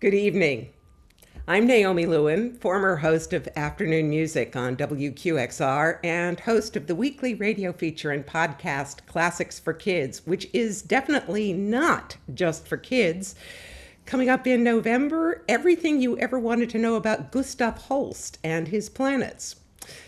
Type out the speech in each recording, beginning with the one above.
Good evening. I'm Naomi Lewin, former host of Afternoon Music on WQXR and host of the weekly radio feature and podcast Classics for Kids, which is definitely not just for kids. Coming up in November, everything you ever wanted to know about Gustav Holst and his planets.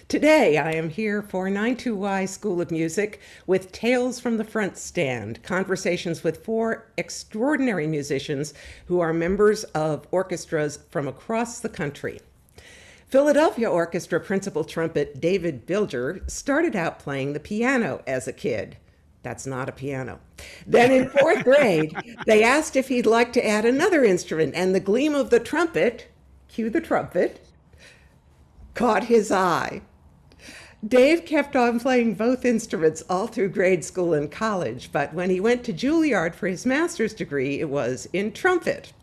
Today, I am here for 92Y School of Music with Tales from the Front Stand, conversations with four extraordinary musicians who are members of orchestras from across the country. Philadelphia Orchestra principal trumpet David Bilger started out playing the piano as a kid. That's not a piano. Then in fourth grade, they asked if he'd like to add another instrument, and the gleam of the trumpet, cue the trumpet, caught his eye. Dave kept on playing both instruments all through grade school and college, but when he went to Juilliard for his master's degree, it was in trumpet.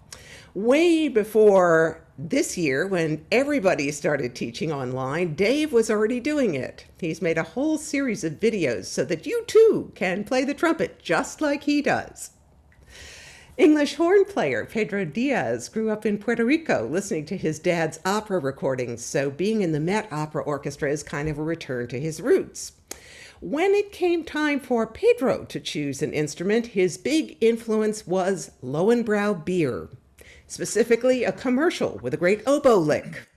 Way before this year, when everybody started teaching online, Dave was already doing it. He's made a whole series of videos so that you too can play the trumpet just like he does. English horn player Pedro Díaz grew up in Puerto Rico listening to his dad's opera recordings, so being in the Met Opera Orchestra is kind of a return to his roots. When it came time for Pedro to choose an instrument, his big influence was Lowenbrau beer, specifically a commercial with a great oboe lick.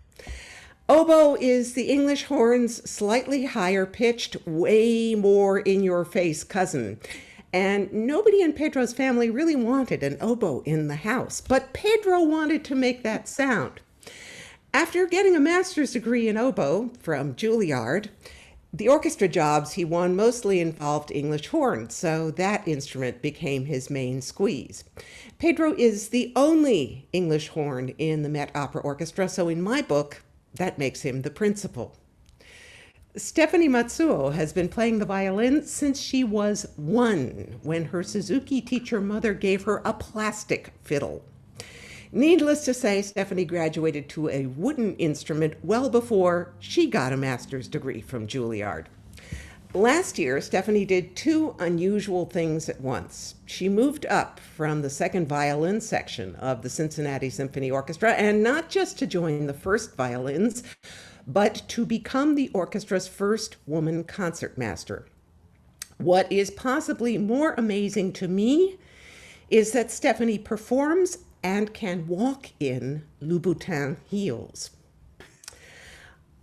Oboe is the English horn's slightly higher pitched, way more in-your-face cousin. And nobody in Pedro's family really wanted an oboe in the house, but Pedro wanted to make that sound. After getting a master's degree in oboe from Juilliard, the orchestra jobs he won mostly involved English horn, so that instrument became his main squeeze. Pedro is the only English horn in the Met Opera Orchestra, so in my book, that makes him the principal. Stefani Matsuo has been playing the violin since she was 1, when her Suzuki teacher mother gave her a plastic fiddle. Needless to say, Stefani graduated to a wooden instrument well before she got a master's degree from Juilliard. Last year, Stefani did 2 unusual things at once. She moved up from the second violin section of the Cincinnati Symphony Orchestra, and not just to join the first violins, but to become the orchestra's first woman concertmaster. What is possibly more amazing to me is that Stefani performs and can walk in Louboutin heels.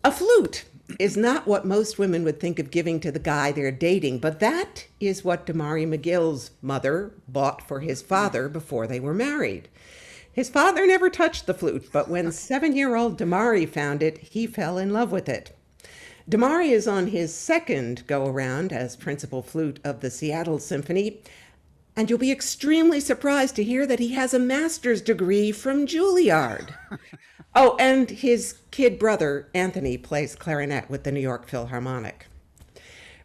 A flute is not what most women would think of giving to the guy they're dating, but that is what Demarre McGill's mother bought for his father before they were married. His father never touched the flute, but when 7-year-old Demarre found it, he fell in love with it. Demarre is on his second go-around as principal flute of the Seattle Symphony, and you'll be extremely surprised to hear that he has a master's degree from Juilliard. Oh, and his kid brother, Anthony, plays clarinet with the New York Philharmonic.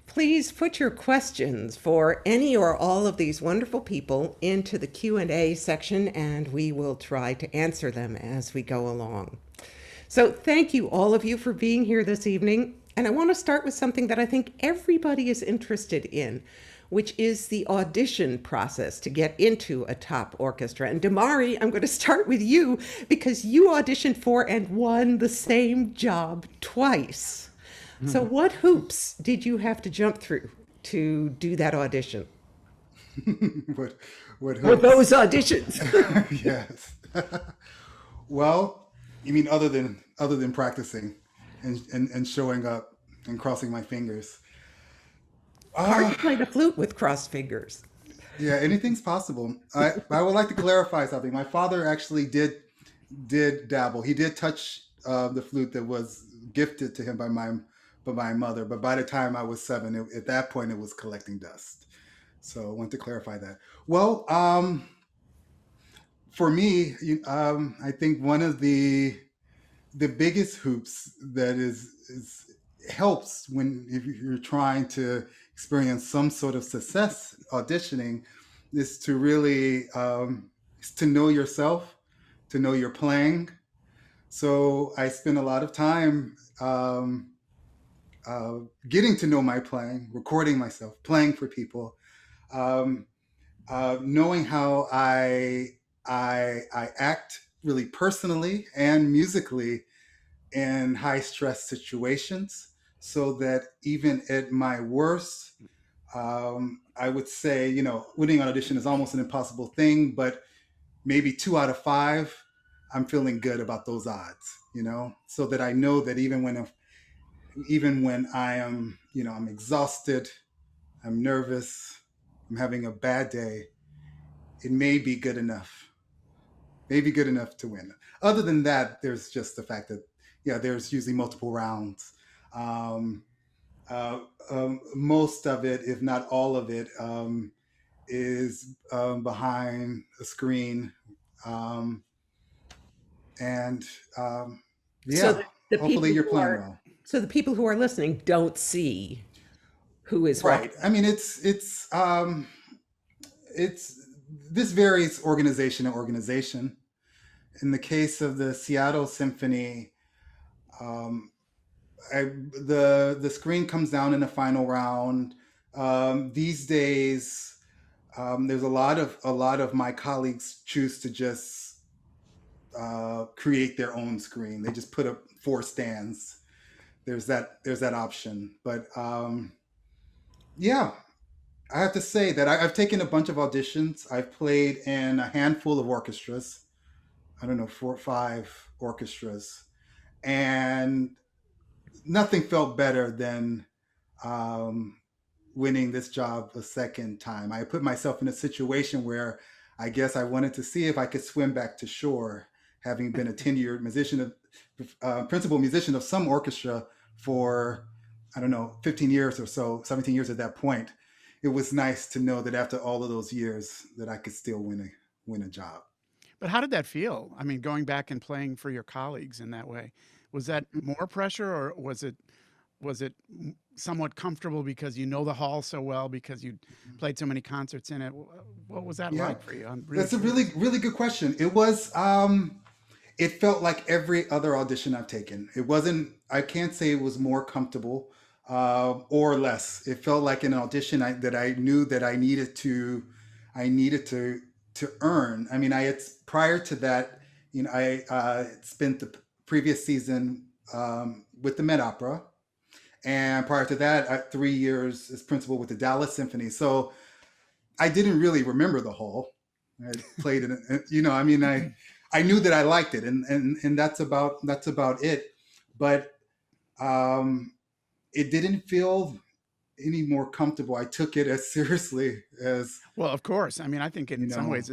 Please put your questions for any or all of these wonderful people into the Q&A section, and we will try to answer them as we go along. So thank you, all of you, for being here this evening. And I want to start with something that I think everybody is interested in, which is the audition process to get into a top orchestra. And Demarre, I'm going to start with you because you auditioned for and won the same job twice. So what hoops did you have to jump through to do that audition? what hoops? Or those auditions? Yes. Well, you mean other than practicing and showing up and crossing my fingers? Hard to play the flute with crossed fingers. Yeah, anything's possible. I would like to clarify something. My father actually did dabble. He did touch the flute that was gifted to him by my mother, but by the time I was 7, at that point it was collecting dust. So I want to clarify that. Well, for me, I think one of the biggest hoops that helps if you're trying to experience some sort of success auditioning is to really to know yourself, to know your playing. So I spend a lot of time getting to know my playing, recording myself, playing for people, knowing how I act really personally and musically in high stress situations, so that even at my worst, I would say, winning on audition is almost an impossible thing, but maybe 2 out of 5, I'm feeling good about those odds, so that I know that even when I am, I'm exhausted, I'm nervous, I'm having a bad day, it may be good enough, maybe good enough to win. Other than that, there's just the fact that, yeah, there's usually multiple rounds. Um, Most of it, if not all of it, is behind a screen. Um, and So yeah, the hopefully people you're who playing are well. so the people who are listening don't see who is Right. walking. I mean, it's this varies organization to organization. In the case of the Seattle Symphony, um, the screen comes down in the final round. These days, there's a lot of my colleagues choose to just create their own screen. They just put up 4 stands. There's that option. But yeah, I have to say that I've taken a bunch of auditions. I've played in a handful of orchestras. I don't know, 4 or 5 orchestras, and nothing felt better than um, winning this job a second time. I put myself in a situation where I guess I wanted to see if I could swim back to shore, having been a tenured principal musician of some orchestra for, I don't know, 15 years or so, 17 years at that point. It was nice to know that after all of those years that I could still win a job. But how did that feel? I mean, going back and playing for your colleagues in that way, was that more pressure, or was it somewhat comfortable because you know the hall so well because you played so many concerts in it? What was that Yeah, like for you? I'm really that's a really, curious. really good question. It felt like every other audition I've taken. It wasn't, I can't say it was more comfortable or less. It felt like an audition that I knew that I needed to earn. I mean, I had, prior to that, I spent the previous season with the Met Opera. And prior to that, 3 years as principal with the Dallas Symphony. So I didn't really remember the whole. I played it, I mean, I knew that I liked it, and that's about it. But um, it didn't feel any more comfortable. I took it as seriously as Well, of course. I mean, I think you in some know. ways,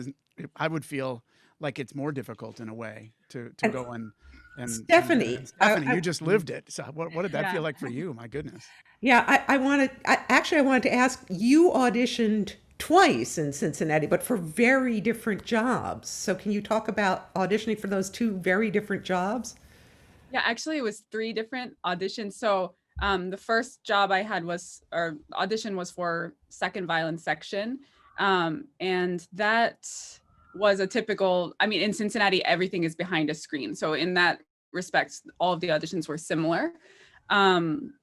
I would feel like it's more difficult in a way to And go and Stephanie, Stephanie, you just lived it. So what did that Yeah. feel like for you? My goodness. yeah, I wanted to ask, you auditioned twice in Cincinnati, but for very different jobs. So can you talk about auditioning for those two very different jobs? Yeah, actually it was 3 different auditions. So the first job I had was, or audition was for second violin section. And that was a typical, I mean, in Cincinnati, everything is behind a screen. So in that respect, all of the auditions were similar. Um,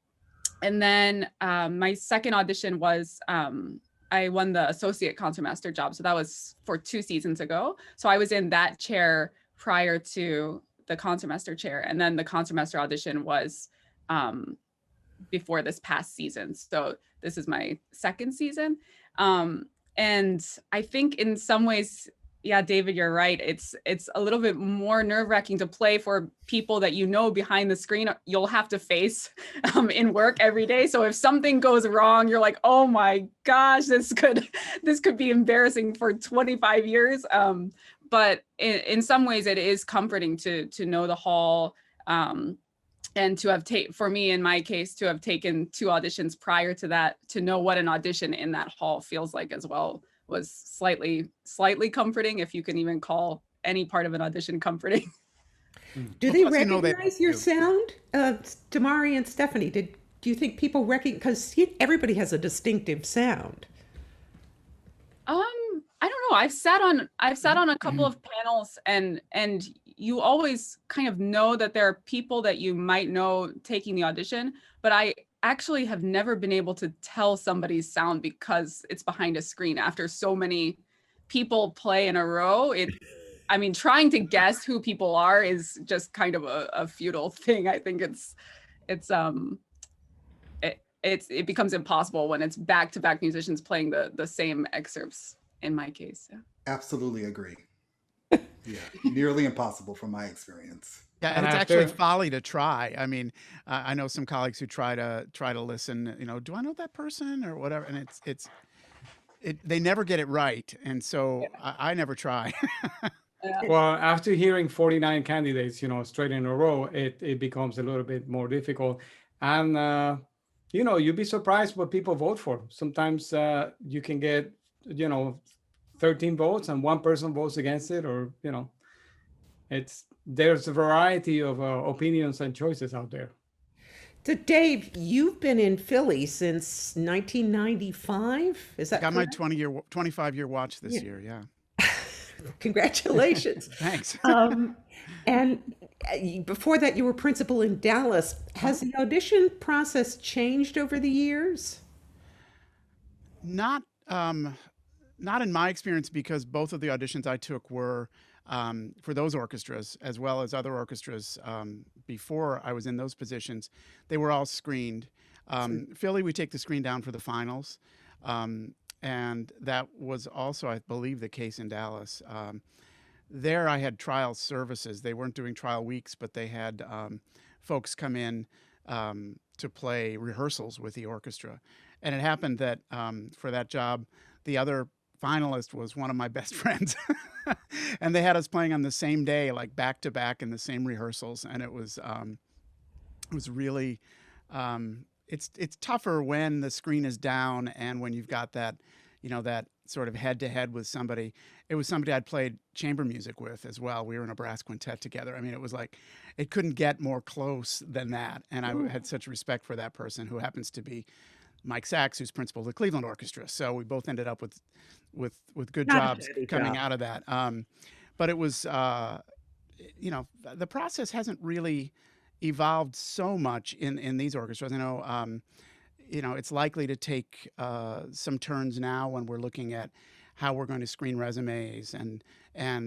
and then my second audition was, I won the associate concertmaster job. So that was for 2 seasons ago. So I was in that chair prior to the concertmaster chair. And then the concertmaster audition was um, before this past season. So this is my second season. Um, and I think in some ways, yeah, David, you're right. It's a little bit more nerve-wracking to play for people that you know behind the screen you'll have to face in work every day. So if something goes wrong, you're like, oh my gosh, this could be embarrassing for 25 years. But in some ways, it is comforting to know the hall. And to have for me, in my case, to have taken 2 auditions prior to that, to know what an audition in that hall feels like as well, was slightly comforting, if you can even call any part of an audition comforting. Do Well, they plus, they love recognize your you. sound, Damari and Stephanie? Do you think people recognize? Because everybody has a distinctive sound. I don't know. I've sat on a couple of panels, and you always kind of know that there are people that you might know taking the audition, but I actually have never been able to tell somebody's sound because it's behind a screen after so many people play in a row. I mean, trying to guess who people are is just kind of a futile thing. I think it becomes impossible when it's back-to-back musicians playing the same excerpts in my case. Yeah. Absolutely agree. Yeah, nearly impossible from my experience. Yeah, and it's actually folly to try. I mean, I know some colleagues who try to listen. You know, do I know that person or whatever? And they never get it right, and so I never try. Well, after hearing 49 candidates, straight in a row, it becomes a little bit more difficult. And, you'd be surprised what people vote for. Sometimes you can get, 13 votes and one person votes against it, or, there's a variety of opinions and choices out there. So Dave, you've been in Philly since 1995. Is that Got correct? my 25-year watch this year. Yeah. Congratulations. Thanks. And before that, you were principal in Dallas. Has the audition process changed over the years? Not in my experience, because both of the auditions I took were for those orchestras, as well as other orchestras before I was in those positions. They were all screened. Philly, we take the screen down for the finals. And that was also, I believe, the case in Dallas. There I had trial services. They weren't doing trial weeks, but they had folks come in to play rehearsals with the orchestra. And it happened that for that job, the other finalist was one of my best friends. And they had us playing on the same day, like back to back in the same rehearsals. And it was really, it's tougher when the screen is down and when you've got that, that sort of head to head with somebody. It was somebody I'd played chamber music with as well. We were in a brass quintet together. I mean, it was like, it couldn't get more close than that. And I had such respect for that person, who happens to be Mike Sachs, who's principal of the Cleveland Orchestra. So we both ended up with good jobs coming out of that. But it was, the process hasn't really evolved so much in these orchestras. I know, it's likely to take some turns now when we're looking at how we're going to screen resumes and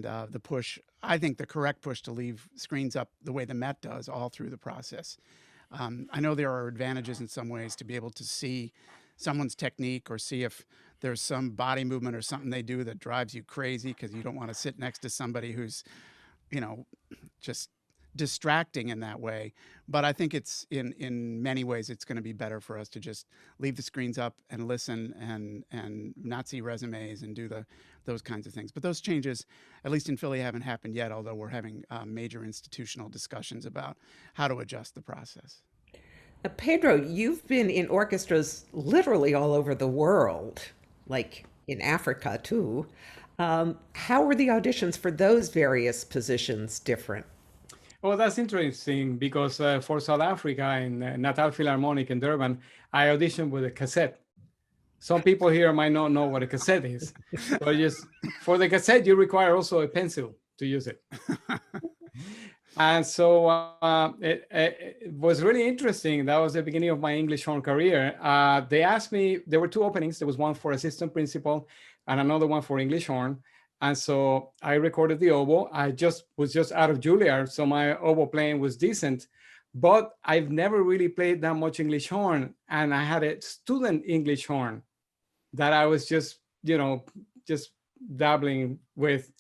the push. I think the correct push to leave screens up the way the Met does all through the process. I know there are advantages in some ways to be able to see someone's technique, or see if there's some body movement or something they do that drives you crazy because you don't want to sit next to somebody who's, just distracting in that way. But I think it's in many ways it's going to be better for us to just leave the screens up and listen and not see resumes and do those kinds of things. But those changes, at least in Philly, haven't happened yet, although we're having major institutional discussions about how to adjust the process. Now, Pedro, you've been in orchestras literally all over the world, like in Africa too. How were the auditions for those various positions different? Well, that's interesting, because for South Africa in Natal Philharmonic in Durban, I auditioned with a cassette. Some people here might not know what a cassette is. But just for the cassette, you require also a pencil to use it. And so it was really interesting. That was the beginning of my English horn career. They asked me, there were two openings. There was one for assistant principal and another one for English horn. And so I recorded the oboe. I was just out of Juilliard, so my oboe playing was decent. But I've never really played that much English horn. And I had a student English horn that I was just dabbling with.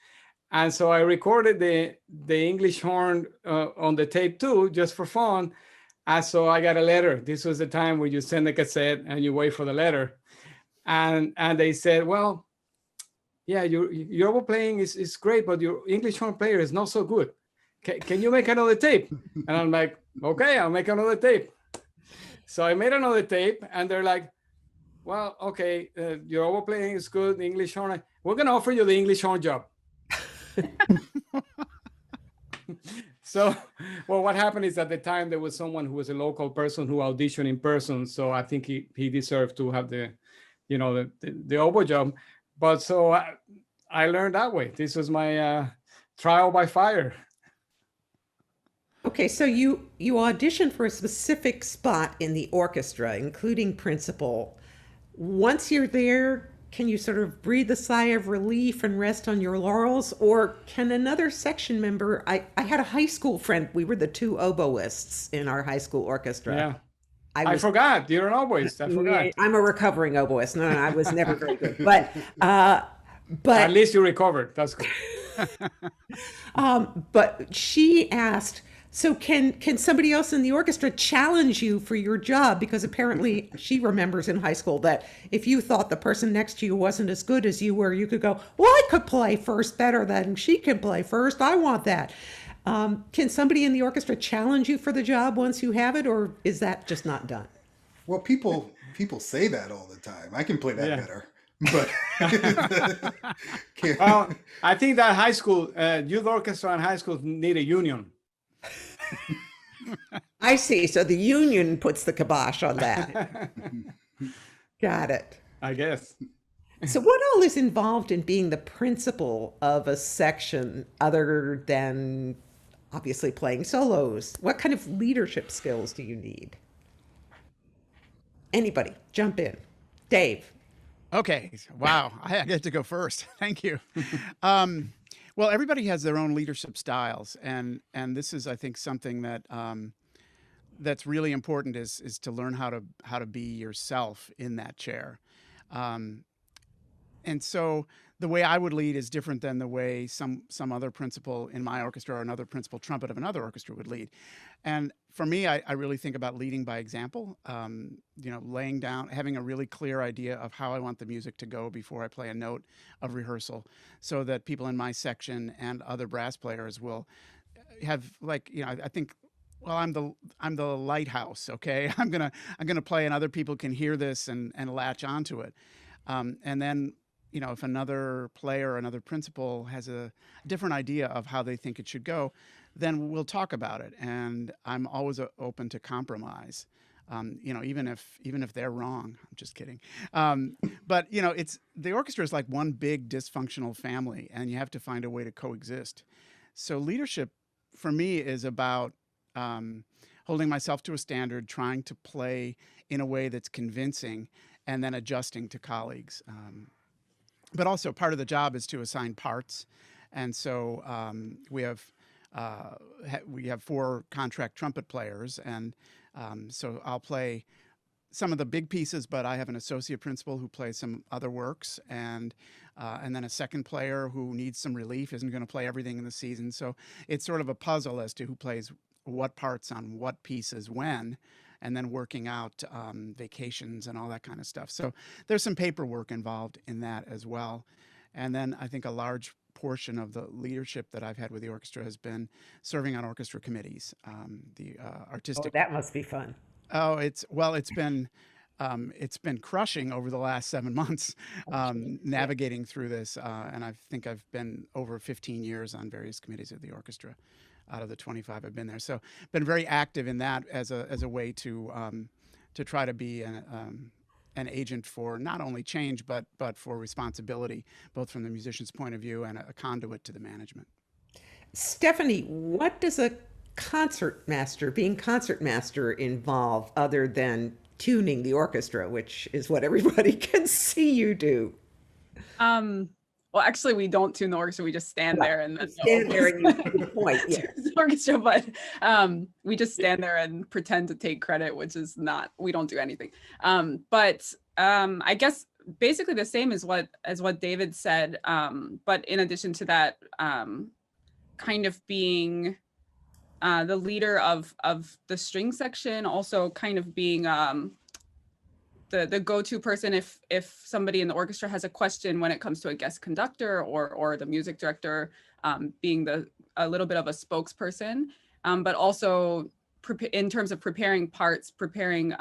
And so I recorded the English horn on the tape too, just for fun. And so I got a letter. This was the time where you send a cassette and you wait for the letter. And they said, well, yeah, your oboe playing is great, but your English horn player is not so good. Can you make another tape? And I'm like, okay, I'll make another tape. So I made another tape, and they're like, well, okay, your oboe playing is good, the English horn. We're going to offer you the English horn job. So, well, what happened is at the time there was someone who was a local person who auditioned in person. So I think he deserved to have the oboe job. But so I learned that way. This was my trial by fire. Okay, so you auditioned for a specific spot in the orchestra, including principal. Once you're there, can you sort of breathe a sigh of relief and rest on your laurels? Or can another section member, I had a high school friend, we were the two oboists in our high school orchestra. Yeah. I I was, forgot. You're an oboist. I forgot. I'm a recovering oboist. No, I was never very good. At But least you recovered. That's good. but she asked, so can somebody else in the orchestra challenge you for your job? Because apparently she remembers in high school that if you thought the person next to you wasn't as good as you were, you could go, well, I could play first better than she can play first. I want that. Can somebody in the orchestra challenge you for the job once you have it, or is that just not done? Well, people say that all the time. I can play that Yeah. better, but Well, I think that high school, youth orchestra and high schools need a union. I see. So the union puts the kibosh on that. Got it. I guess. So what all is involved in being the principal of a section other than obviously playing solos? What kind of leadership skills do you need? Anybody, jump in. Dave. Okay. Wow. I get to go first. Thank you. Well, everybody has their own leadership styles, and this is, I think, something that that's really important is to learn how to be yourself in that chair. And so the way I would lead is different than the way some other principal in my orchestra or another principal trumpet of another orchestra would lead. And for me, I really think about leading by example, laying down, having a really clear idea of how I want the music to go before I play a note of rehearsal, so that people in my section and other brass players will have, like, I think, well, I'm the lighthouse. Okay. I'm going to play and other people can hear this and latch onto it. And then, if another player or another principal has a different idea of how they think it should go, then we'll talk about it. And I'm always open to compromise, even if they're wrong. I'm just kidding. But it's, the orchestra is like one big dysfunctional family, and you have to find a way to coexist. So leadership for me is about holding myself to a standard, trying to play in a way that's convincing, and then adjusting to colleagues. But also part of the job is to assign parts. And so we have 4 contract trumpet players. And so I'll play some of the big pieces, but I have an associate principal who plays some other works. And then a second player who needs some relief, isn't going to play everything in the season. So it's sort of a puzzle as to who plays what parts on what pieces when, and then working out vacations and all that kind of stuff. So there's some paperwork involved in that as well. And then I think a large portion of the leadership that I've had with the orchestra has been serving on orchestra committees, the artistic. Oh, that must be fun. Oh, it's been crushing over the last 7 months, navigating through this. And I think I've been over 15 years on various committees of the orchestra out of the 25 I've been there. So been very active in that as a way to try to be an agent for not only change, but for responsibility, both from the musician's point of view and a conduit to the management. Stefani, what does being concertmaster involve other than tuning the orchestra, which is what everybody can see you do? Well, actually, we don't tune the orchestra. We just stand there and then Stand there and you make the point. Yeah. the orchestra. But we just stand there and pretend to take credit, which is not. We don't do anything. But I guess basically the same as what David said. But in addition to that, kind of being the leader of the string section, also kind of being the go-to person if somebody in the orchestra has a question when it comes to a guest conductor or the music director, being a little bit of a spokesperson, but also in terms of preparing parts, preparing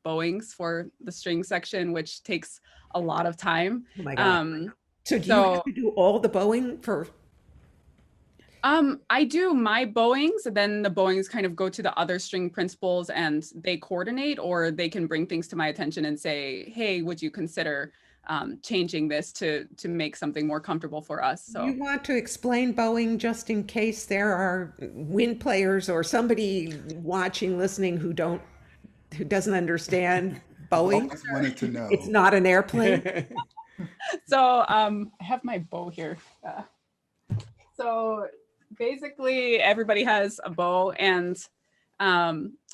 bowings for the string section, which takes a lot of time. Oh my God. So do you have to do all the bowing for? I do my bowings, and then the bowings kind of go to the other string principals and they coordinate, or they can bring things to my attention and say, hey, would you consider changing this to make something more comfortable for us? So You want to explain bowing just in case there are wind players or somebody watching, listening who doesn't understand bowing? Always wanted to know. It's not an airplane. So I have my bow here. So basically everybody has a bow, and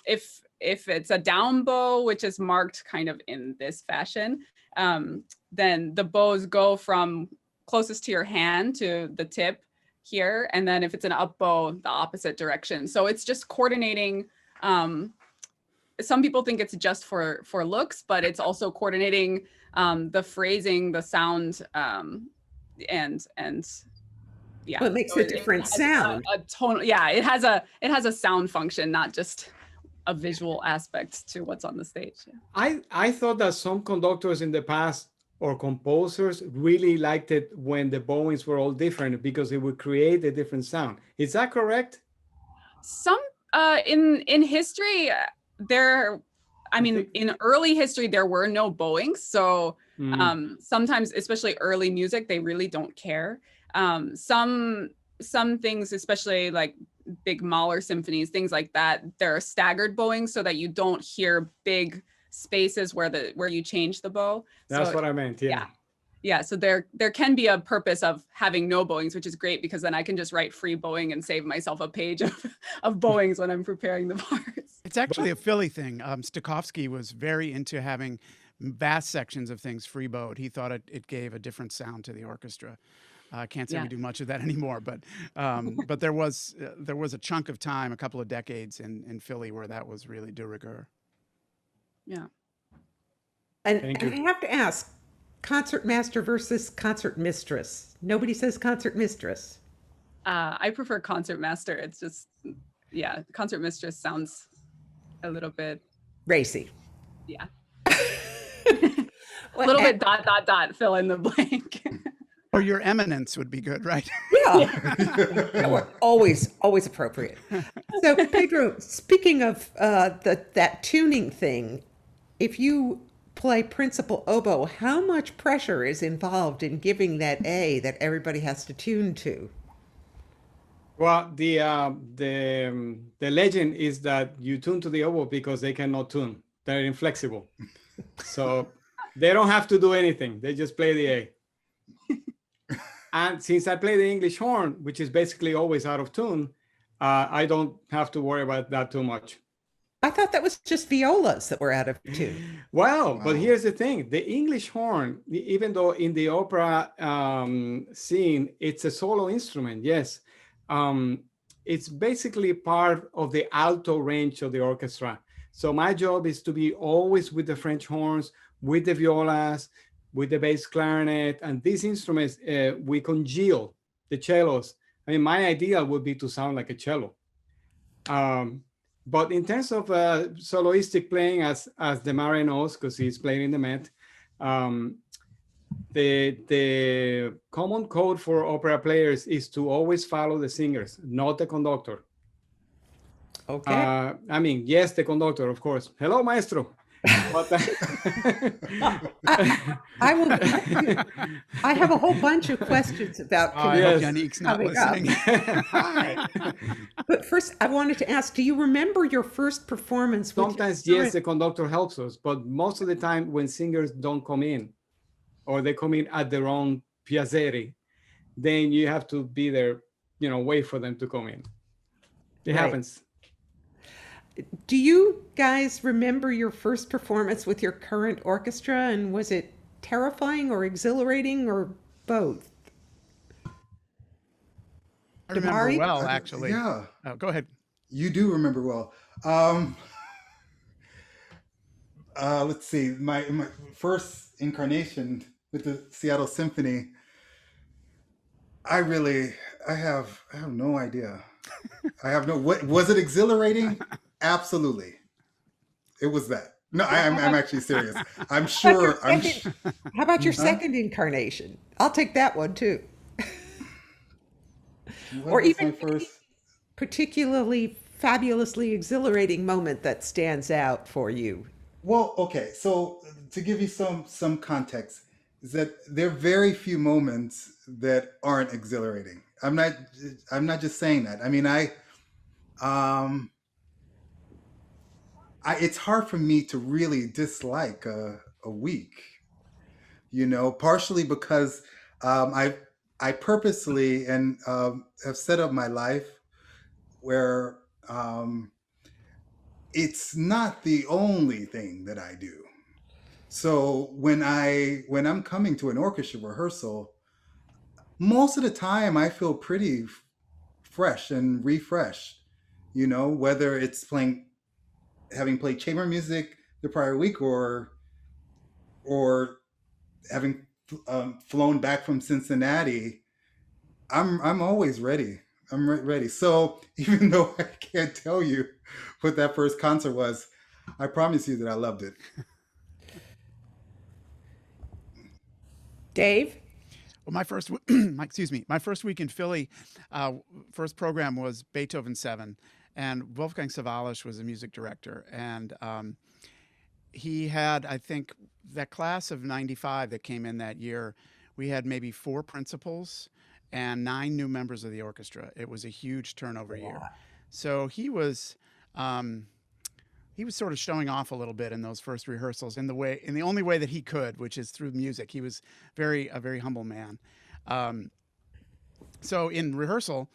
if it's a down bow, which is marked kind of in this fashion, then the bows go from closest to your hand to the tip here. And then if it's an up bow, the opposite direction. So it's just coordinating. Some people think it's just for looks, but it's also coordinating the phrasing, the sound, and yeah. Well, it makes So a different sound. A tone. Yeah, it has a sound function, not just a visual aspect to what's on the stage. Yeah. I thought that some conductors in the past or composers really liked it when the bowings were all different because it would create a different sound. Is that correct? Some in history in early history there were no bowings, so sometimes, especially early music, they really don't care. Some things, especially like big Mahler symphonies, things like that, there are staggered bowings so that you don't hear big spaces where you change the bow. That's what I meant. Yeah, so there can be a purpose of having no bowings, which is great because then I can just write free bowing and save myself a page of bowings when I'm preparing the parts. It's actually a Philly thing. Stokowski was very into having vast sections of things free bowed. He thought it gave a different sound to the orchestra. I can't say we do much of that anymore, but there was a chunk of time, a couple of decades in Philly where that was really de rigueur. Yeah. And I have to ask, concertmaster versus concertmistress. Nobody says concertmistress. I prefer concertmaster. It's just, concertmistress sounds a little bit racy. Yeah. A little bit ... fill in the blank. Or your eminence would be good, right? Yeah. always appropriate. So Pedro, speaking of that tuning thing, if you play principal oboe, how much pressure is involved in giving that A that everybody has to tune to? Well, the legend is that you tune to the oboe because they cannot tune. They're inflexible. So they don't have to do anything. They just play the A. And since I play the English horn, which is basically always out of tune, I don't have to worry about that too much. I thought that was just violas that were out of tune. Well, but here's the thing. The English horn, even though in the opera scene, it's a solo instrument, yes. It's basically part of the alto range of the orchestra. So my job is to be always with the French horns, with the violas, with the bass clarinet, and these instruments, we congeal the cellos. I mean, my ideal would be to sound like a cello. But in terms of soloistic playing, as Demarre knows, because he's playing in the Met, the common code for opera players is to always follow the singers, not the conductor. Okay. I mean, yes, the conductor, of course. Hello, maestro. But, I have a whole bunch of questions about I hope Yannick's not listening. But first, I wanted to ask, do you remember your first performance? Sometimes, yes, the conductor helps us, but most of the time when singers don't come in, or they come in at the wrong piazzeri, then you have to be there, wait for them to come in. It happens. Do you guys remember your first performance with your current orchestra, and was it terrifying or exhilarating or both? I remember well, actually. Yeah. Oh, go ahead. You do remember well. Let's see. My first incarnation with the Seattle Symphony, I have no idea. What was it exhilarating? Absolutely. It was that. No, I'm actually serious. I'm sure. How about your second incarnation? I'll take that one too. Or even first particularly fabulously exhilarating moment that stands out for you. Well, okay. So to give you some context, is that there are very few moments that aren't exhilarating. I'm not just saying that. I mean, it's hard for me to really dislike a week. partially because I purposely and have set up my life where it's not the only thing that I do. So when I'm coming to an orchestra rehearsal, most of the time I feel pretty fresh and refreshed, whether it's having played chamber music the prior week or having flown back from Cincinnati. I'm always ready. I'm ready. So even though I can't tell you what that first concert was, I promise you that I loved it. Dave? Well, my first week in Philly, first program was Beethoven 7, and Wolfgang Sawallisch was the music director, and he had, I think, that class of 95 that came in that year, we had maybe 4 principals and 9 new members of the orchestra. It was a huge turnover year. So he was sort of showing off a little bit in those first rehearsals in the only way that he could, which is through music. He was a very humble man. So in rehearsal,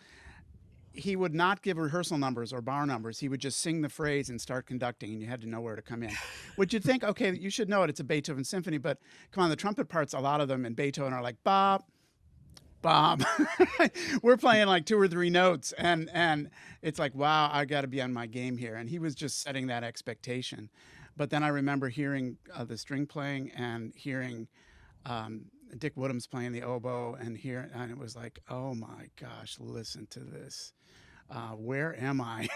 he would not give rehearsal numbers or bar numbers. He would just sing the phrase and start conducting, and you had to know where to come in. Would you think, okay, you should know it, it's a Beethoven symphony, but come on, the trumpet parts, a lot of them in Beethoven are like, bop, bop. We're playing like 2 or 3 notes, and it's like, wow, I got to be on my game here. And he was just setting that expectation. But then I remember hearing the string playing and hearing Dick Woodham's playing the oboe, and it was like, oh my gosh, listen to this. Where am I?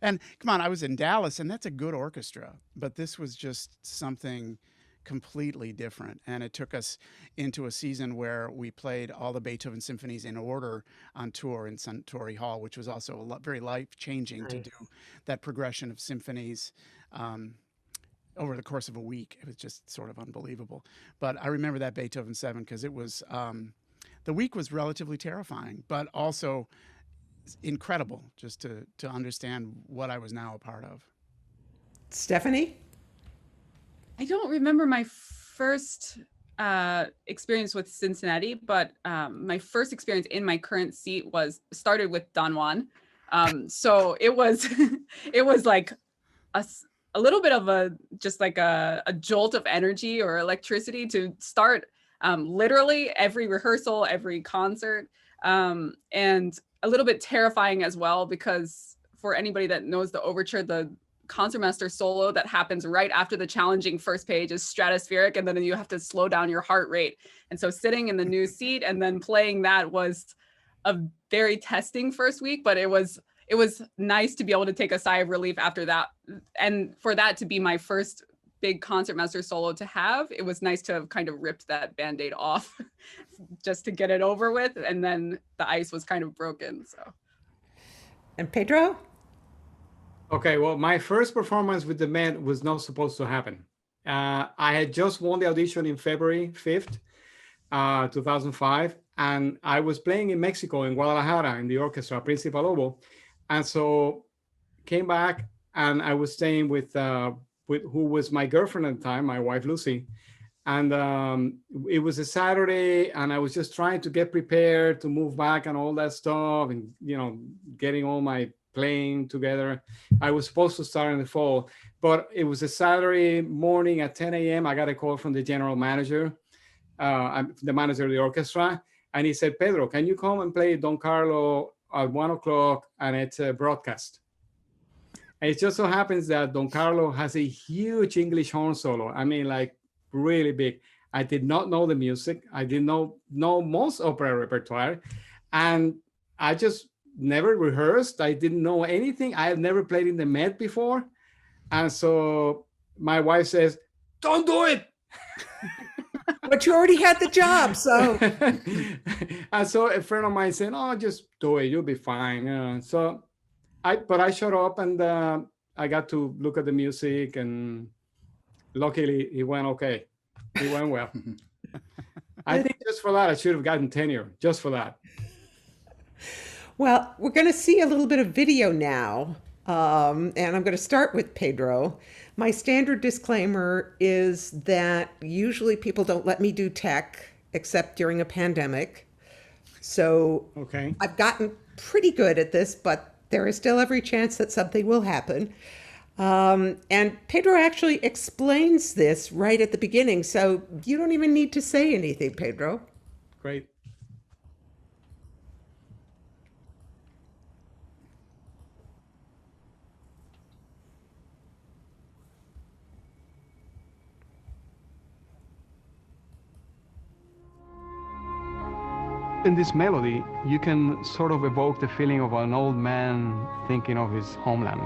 And come on, I was in Dallas, and that's a good orchestra, but this was just something completely different. And it took us into a season where we played all the Beethoven symphonies in order on tour in Suntory Hall, which was also very life-changing to do that progression of symphonies over the course of a week. It was just sort of unbelievable. But I remember that Beethoven 7 because it was, the week was relatively terrifying, but also incredible just to understand what I was now a part of. Stephanie? I don't remember my first experience with Cincinnati, but my first experience in my current seat started with Don Juan. So it was it was like a little bit of a jolt of energy or electricity to start literally every rehearsal, every concert, and a little bit terrifying as well, because for anybody that knows the overture, the Concertmaster solo that happens right after the challenging first page is stratospheric, and then you have to slow down your heart rate. And so sitting in the new seat and then playing that was a very testing first week, but it was nice to be able to take a sigh of relief after that. And for that to be my first big Concertmaster solo to have, it was nice to have kind of ripped that Band-Aid off just to get it over with. And then the ice was kind of broken, so. And Pedro? Okay, well, my first performance with the Met was not supposed to happen. I had just won the audition in February 5th, 2005, and I was playing in Mexico, in Guadalajara, in the Orchestra Principals. And so came back, and I was staying with who was my girlfriend at the time, my wife, Lucy. And it was a Saturday, and I was just trying to get prepared to move back and all that stuff, and, getting all my playing together. I was supposed to start in the fall, but it was a Saturday morning at 10 a.m. I got a call from the general manager, the manager of the orchestra, and he said, Pedro, can you come and play Don Carlo at 1 o'clock, and it's a broadcast. And it just so happens that Don Carlo has a huge English horn solo. I mean, like really big. I did not know the music. I didn't know most opera repertoire, and I just never rehearsed. I didn't know anything. I had never played in the Met before. And so my wife says, don't do it. But you already had the job, so. And so a friend of mine said, oh, just do it. You'll be fine. So I showed up, and I got to look at the music, and luckily it went okay. It went well. I think just for that, I should have gotten tenure, just for that. Well, we're going to see a little bit of video now, and I'm going to start with Pedro. My standard disclaimer is that usually people don't let me do tech except during a pandemic. So Okay. I've gotten pretty good at this, but there is still every chance that something will happen. And Pedro actually explains this right at the beginning, so you don't even need to say anything, Pedro. Great. In this melody, you can sort of evoke the feeling of an old man thinking of his homeland.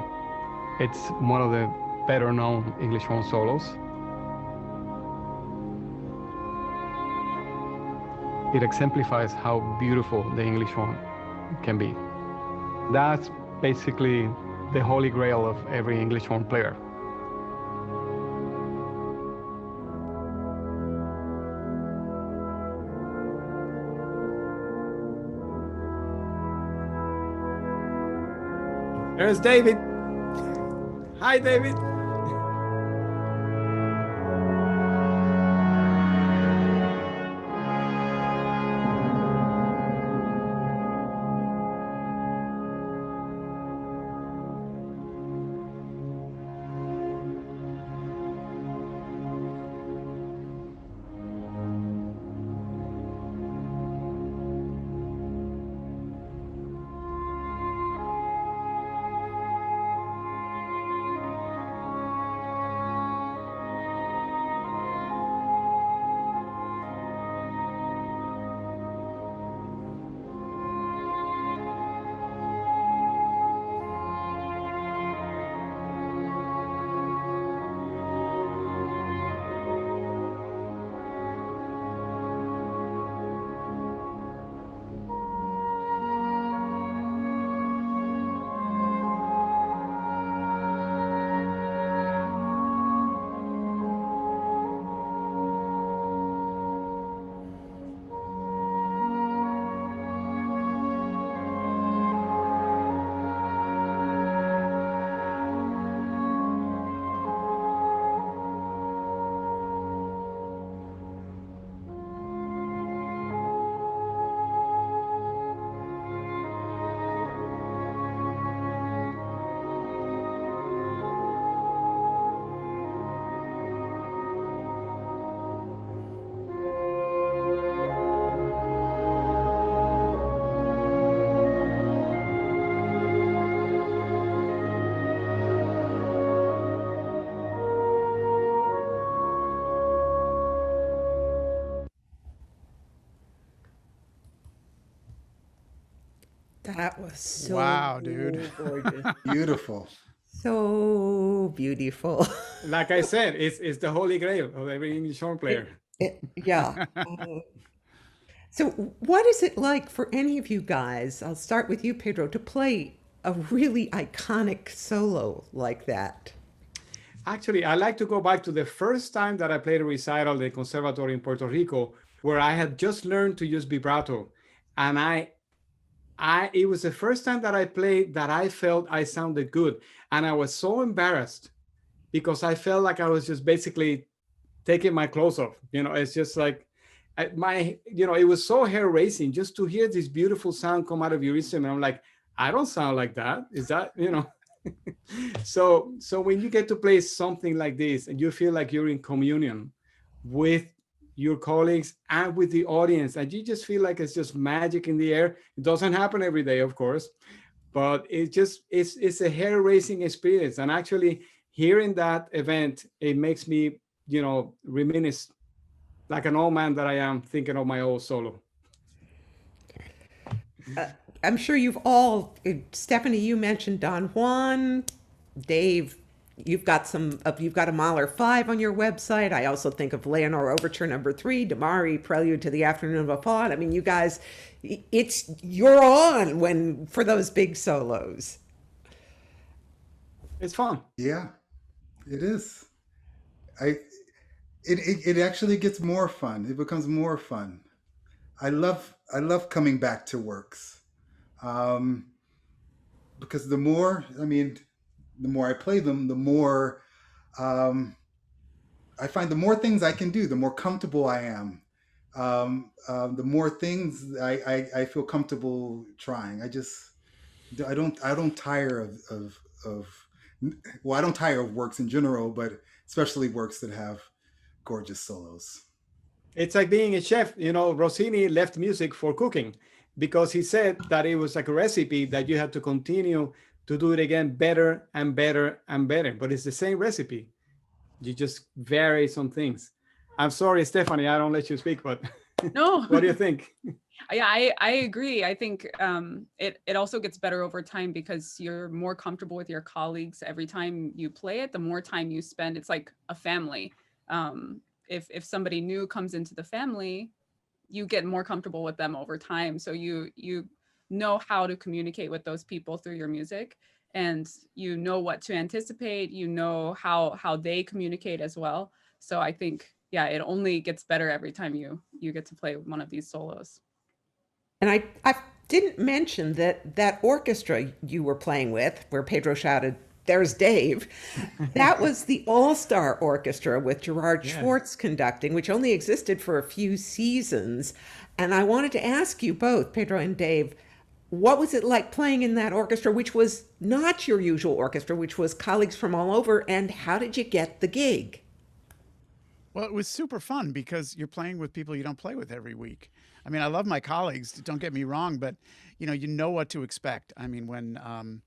It's one of the better known English horn solos. It exemplifies how beautiful the English horn can be. That's basically the holy grail of every English horn player. There's David. Hi, David. That was so Wow, dude. gorgeous. Beautiful. So beautiful. Like I said, it's the holy grail of every English horn player. Yeah. So, what is it like for any of you guys? I'll start with you, Pedro, to play a really iconic solo like that. Actually, I like to go back to the first time that I played a recital at the conservatory in Puerto Rico, where I had just learned to use vibrato. And it was the first time that I played that I felt I sounded good. And I was so embarrassed because I felt like I was just basically taking my clothes off. It's just like it was so hair raising just to hear this beautiful sound come out of your instrument. I'm like, I don't sound like that. Is that, So when you get to play something like this and you feel like you're in communion with your colleagues and with the audience, and you just feel like it's just magic in the air. It doesn't happen every day, of course, but it's a hair-raising experience. And actually hearing that event, it makes me, reminisce like an old man that I am, thinking of my old solo. I'm sure Stephanie, you mentioned Don Juan. Dave, you've got a Mahler 5 on your website. I also think of Leonore Overture No. 3, Demarre Prelude to the Afternoon of a Faun. I mean, you guys, you're on for those big solos. It's fun. Yeah, it is. It actually gets more fun. It becomes more fun. I love coming back to works, because the more I play them, the more Um, I find the more things I can do, the more comfortable I am. The more things I feel comfortable trying. I don't tire of well, I don't tire of works in general, but especially works that have gorgeous solos. It's like being a chef. You know, Rossini left music for cooking because he said that it was like a recipe that you have to continue to do it again better and better and better. But it's the same recipe. You just vary some things. I'm sorry, Stephanie, I don't let you speak, but No. what do you think? Yeah, I agree. I think it also gets better over time because you're more comfortable with your colleagues every time you play it. The more time you spend, it's like a family. If somebody new comes into the family, you get more comfortable with them over time. So you know how to communicate with those people through your music, and you know what to anticipate. You know how they communicate as well. So I think, yeah, it only gets better every time you get to play one of these solos. And I didn't mention that orchestra you were playing with, where Pedro shouted, "There's Dave," that was the All-Star Orchestra with Gerard Schwartz conducting, which only existed for a few seasons. And I wanted to ask you both, Pedro and Dave, what was it like playing in that orchestra, which was not your usual orchestra, which was colleagues from all over, and how did you get the gig? Well, it was super fun because you're playing with people you don't play with every week. I mean, I love my colleagues, don't get me wrong, but you know what to expect. I mean, when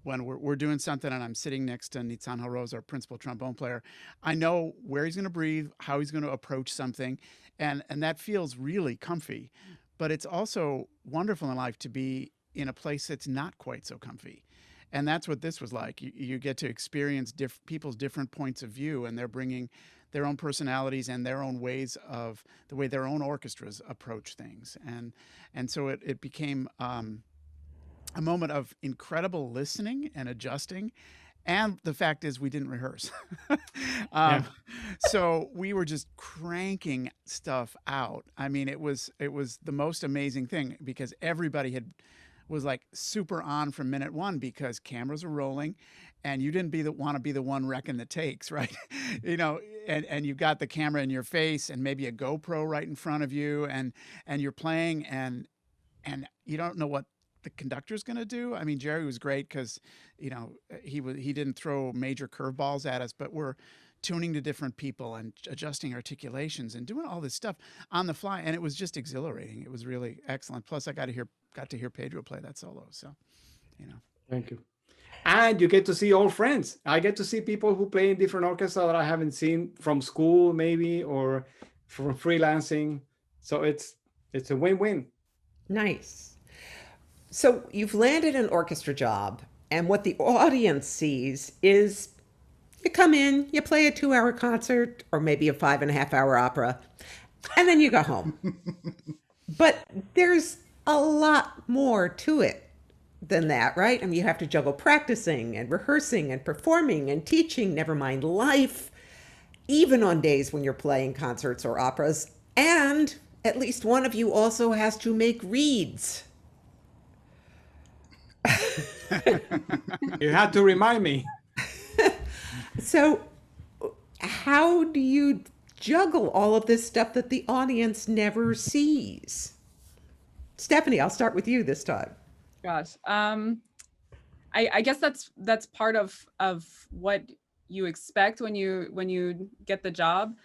we're doing something and I'm sitting next to Nitzan Rose, our principal trombone player, I know where he's going to breathe, how he's going to approach something, and that feels really comfy. But it's also wonderful in life to be in a place that's not quite so comfy. And that's what this was like. You get to experience people's different points of view, and they're bringing their own personalities and their own ways of the way their own orchestras approach things. And so it became a moment of incredible listening and adjusting. And the fact is, we didn't rehearse. Yeah. So we were just cranking stuff out. I mean, it was the most amazing thing because everybody was like super on from minute one because cameras were rolling, and you didn't want to be the one wrecking the takes, right? And you got the camera in your face and maybe a GoPro right in front of you, and you're playing and you don't know what the conductor's going to do. I mean, Jerry was great because he didn't throw major curveballs at us, but we're tuning to different people and adjusting articulations and doing all this stuff on the fly, and it was just exhilarating. It was really excellent. Plus, I got to hear Pedro play that solo. So, Thank you. And you get to see old friends. I get to see people who play in different orchestras that I haven't seen from school, maybe, or from freelancing. So it's a win-win. Nice. So you've landed an orchestra job, and what the audience sees is you come in, you play a 2-hour concert or maybe a 5.5-hour opera, and then you go home. But there's a lot more to it than that, right? I mean, you have to juggle practicing and rehearsing and performing and teaching, never mind life, even on days when you're playing concerts or operas. And at least one of you also has to make reeds. You had to remind me. So how do you juggle all of this stuff that the audience never sees? Stephanie, I'll start with you this time. Gosh, I guess that's part of what you expect when you get the job.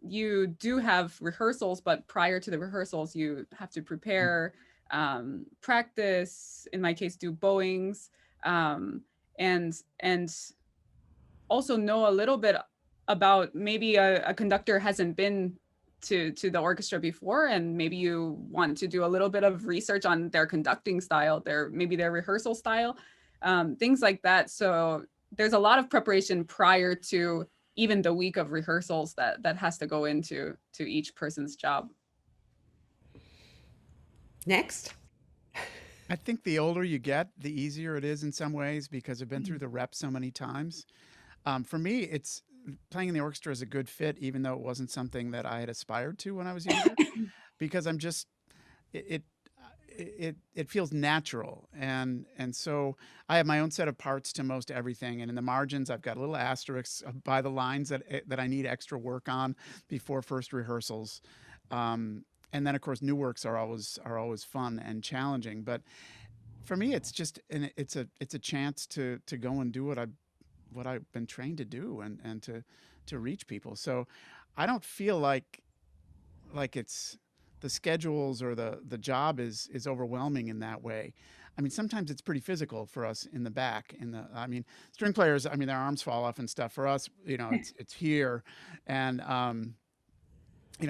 You do have rehearsals, but prior to the rehearsals, you have to prepare, practice. In my case, do bowings, and also know a little bit about maybe a conductor hasn't been to the orchestra before, and maybe you want to do a little bit of research on their conducting style, maybe their rehearsal style, things like that. So there's a lot of preparation prior to even the week of rehearsals that has to go into each person's job. Next. I think the older you get, the easier it is in some ways because I've been through the reps so many times. For me, it's playing in the orchestra is a good fit, even though it wasn't something that I had aspired to when I was younger, because I'm just, it feels natural, and so I have my own set of parts to most everything, and in the margins I've got little asterisks by the lines that I need extra work on before first rehearsals, and then of course new works are always fun and challenging, but for me it's just it's a chance to go and do what I've been trained to do, and to reach people. So I don't feel like it's the schedules or the job is overwhelming in that way. I mean, sometimes it's pretty physical for us in the back. I mean, string players, I mean, their arms fall off and stuff. For us, it's here, and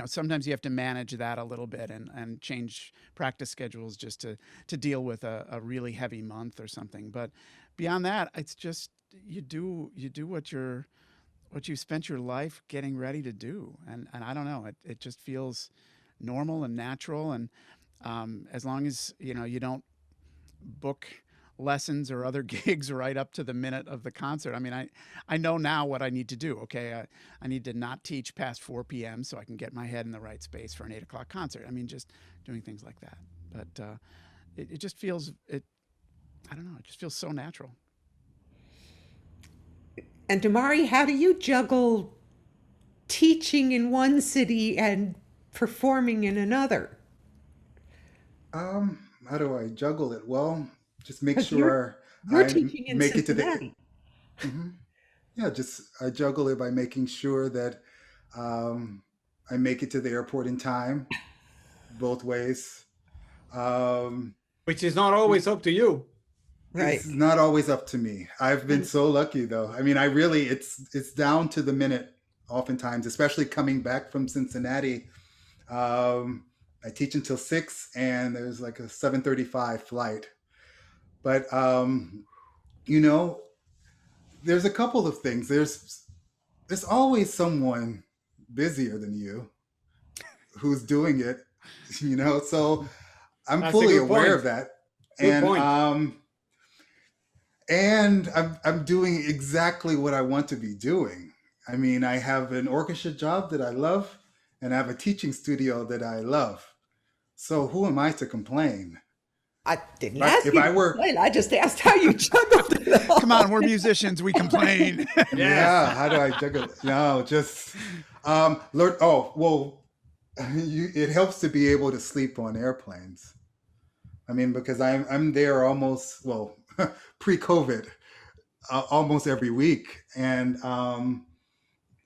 sometimes you have to manage that a little bit and change practice schedules just to deal with a really heavy month or something. But beyond that, it's just you do what you spent your life getting ready to do, and I don't know, it just feels normal and natural, and as long as you don't book lessons or other gigs right up to the minute of the concert. I mean, I know now what I need to do. Okay, I need to not teach past 4 p.m. so I can get my head in the right space for an 8 o'clock concert. I mean, just doing things like that. But it just feels I don't know. It just feels so natural. And Demarre, how do you juggle teaching in one city and performing in another? How do I juggle it? Well, just make 'Cause sure you're I teaching in make it to the. Cincinnati. Yeah, just I juggle it by making sure that I make it to the airport in time, both ways. Um, Which is not always up to you. Right. It's not always up to me. I've been so lucky though. I mean, I really it's down to the minute oftentimes, especially coming back from Cincinnati. I teach until 6 and there's like a 7:35 flight. But there's a couple of things. There's always someone busier than you who's doing it, so I'm That's a fully good aware point. of that. Good And point. and I'm doing exactly what I want to be doing. I mean, I have an orchestra job that I love, and I have a teaching studio that I love. So who am I to complain? I didn't Right? ask If you I to were, complain. I just asked how you juggled it all. Come on, we're musicians. We complain. yeah, how do I juggle? No, just Lord. Oh, well, it helps to be able to sleep on airplanes. I mean, because I'm there almost pre-COVID, almost every week, and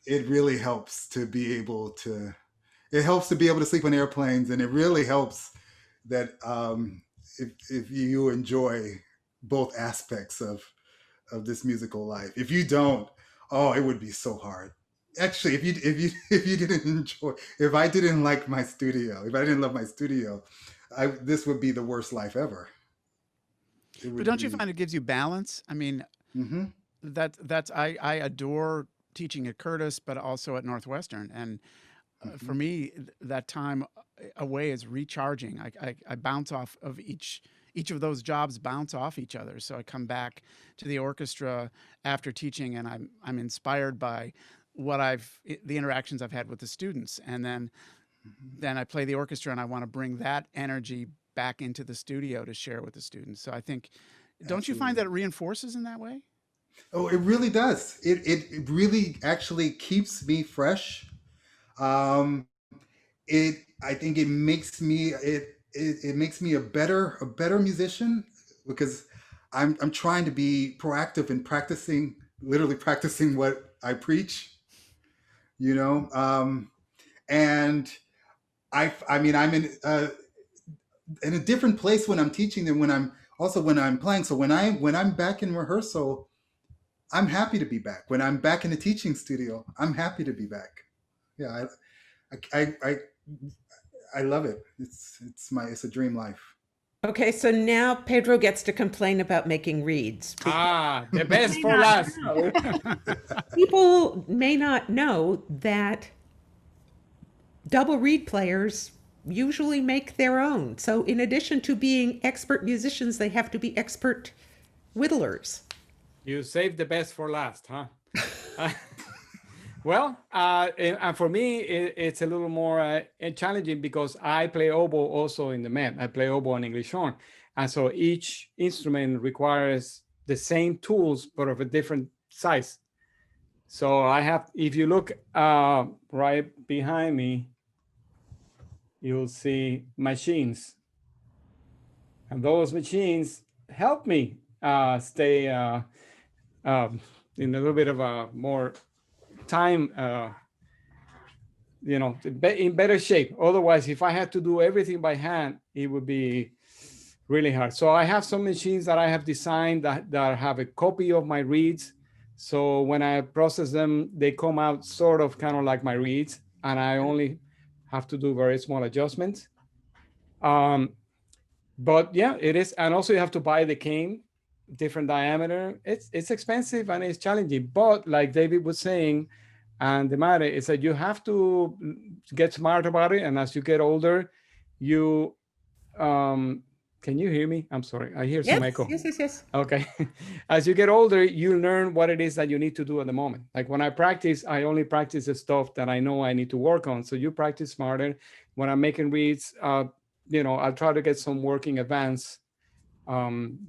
it really helps to be able to. It helps to be able to sleep on airplanes, and it really helps that if you enjoy both aspects of this musical life. If you don't, oh, it would be so hard. Actually, if you didn't enjoy, if I didn't like my studio, if I didn't love my studio, this would be the worst life ever. It But would don't you be. find it gives you balance? I mean, Mm-hmm, I adore teaching at Curtis, but also at Northwestern, and mm-hmm. for me, that time away is recharging. I bounce off of each of those jobs, bounce off each other. So I come back to the orchestra after teaching, and I'm inspired by the interactions I've had with the students, and then I play the orchestra, and I want to bring that energy back into the studio to share with the students. So I think, don't you find Absolutely. that it reinforces in that way? Oh, it really does. It really actually keeps me fresh. Um, I think it makes me it makes me a better musician because I'm trying to be proactive in practicing, literally practicing what I preach, you know. And I mean I'm in a different place when I'm teaching than when I'm playing. So when I'm back in rehearsal, I'm happy to be back. When I'm back in the teaching studio, I'm happy to be back. Yeah, I love it. It's a dream life. Okay, so now Pedro gets to complain about making reeds. The best May for not last. know- People may not know that double reed players usually make their own. So in addition to being expert musicians, they have to be expert whittlers. You saved the best for last, huh? Well, and for me, it's a little more challenging because I play oboe also in the Met. I play oboe and English horn. And so each instrument requires the same tools, but of a different size. So I have, if you look right behind me, you'll see machines. And those machines help me stay in a little bit of a more time, in better shape. Otherwise, if I had to do everything by hand, it would be really hard. So I have some machines that I have designed that have a copy of my reeds. So when I process them, they come out sort of kind of like my reeds, and I only have to do very small adjustments. But yeah, it is. And also you have to buy the cane, different diameter. It's expensive and it's challenging. But like David was saying, and Demarre, is that you have to get smart about it. And as you get older, you, can you hear me? I'm sorry, I hear some echo. Yes. Okay. As you get older, you learn what it is that you need to do at the moment. Like when I practice, I only practice the stuff that I know I need to work on. So you practice smarter. When I'm making reads, I'll try to get some work in advance. I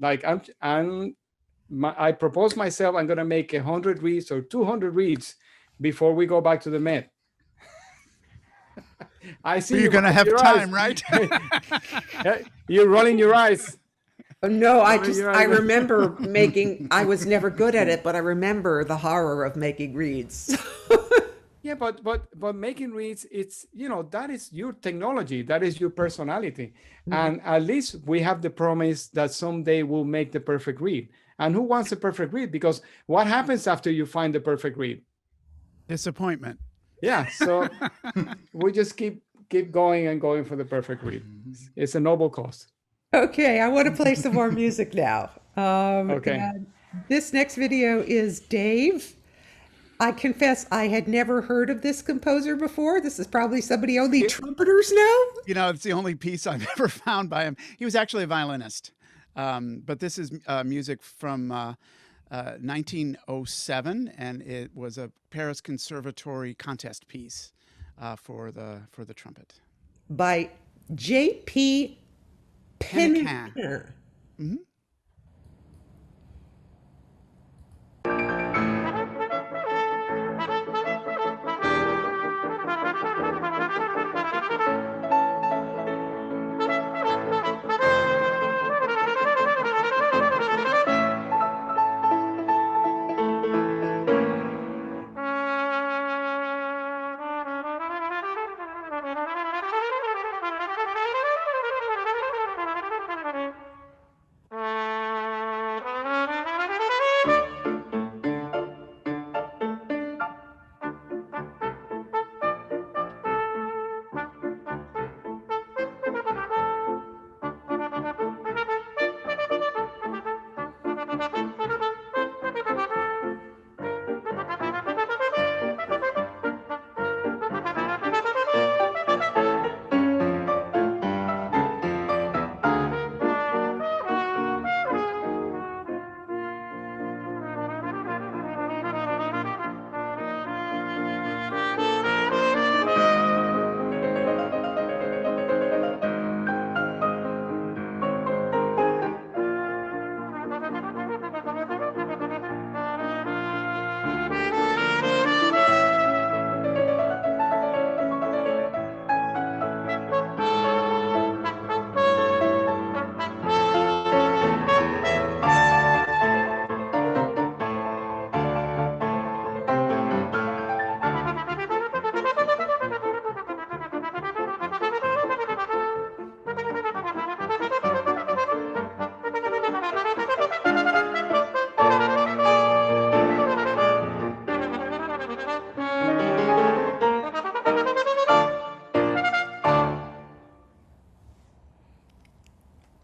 propose myself, I'm going to make 100 reads or 200 reads before we go back to the Met. I see you're going to have time, right? You're rolling your eyes. No, I remember I was never good at it, but I remember the horror of making reeds. Yeah, but making reads, it's, that is your technology, that is your personality. Mm-hmm. And at least we have the promise that someday we'll make the perfect read. And who wants a perfect read? Because what happens after you find the perfect read? Disappointment. Yeah, so we just keep going and going for the perfect read. It's a noble cause. Okay, I want to play some more music now. Okay. This next video is Dave. I confess I had never heard of this composer before. This is probably somebody only trumpeters know. It's the only piece I've ever found by him. He was actually a violinist. But this is music from 1907, and it was a Paris Conservatory contest piece for the trumpet. By J.P. Pennican. Mm-hmm.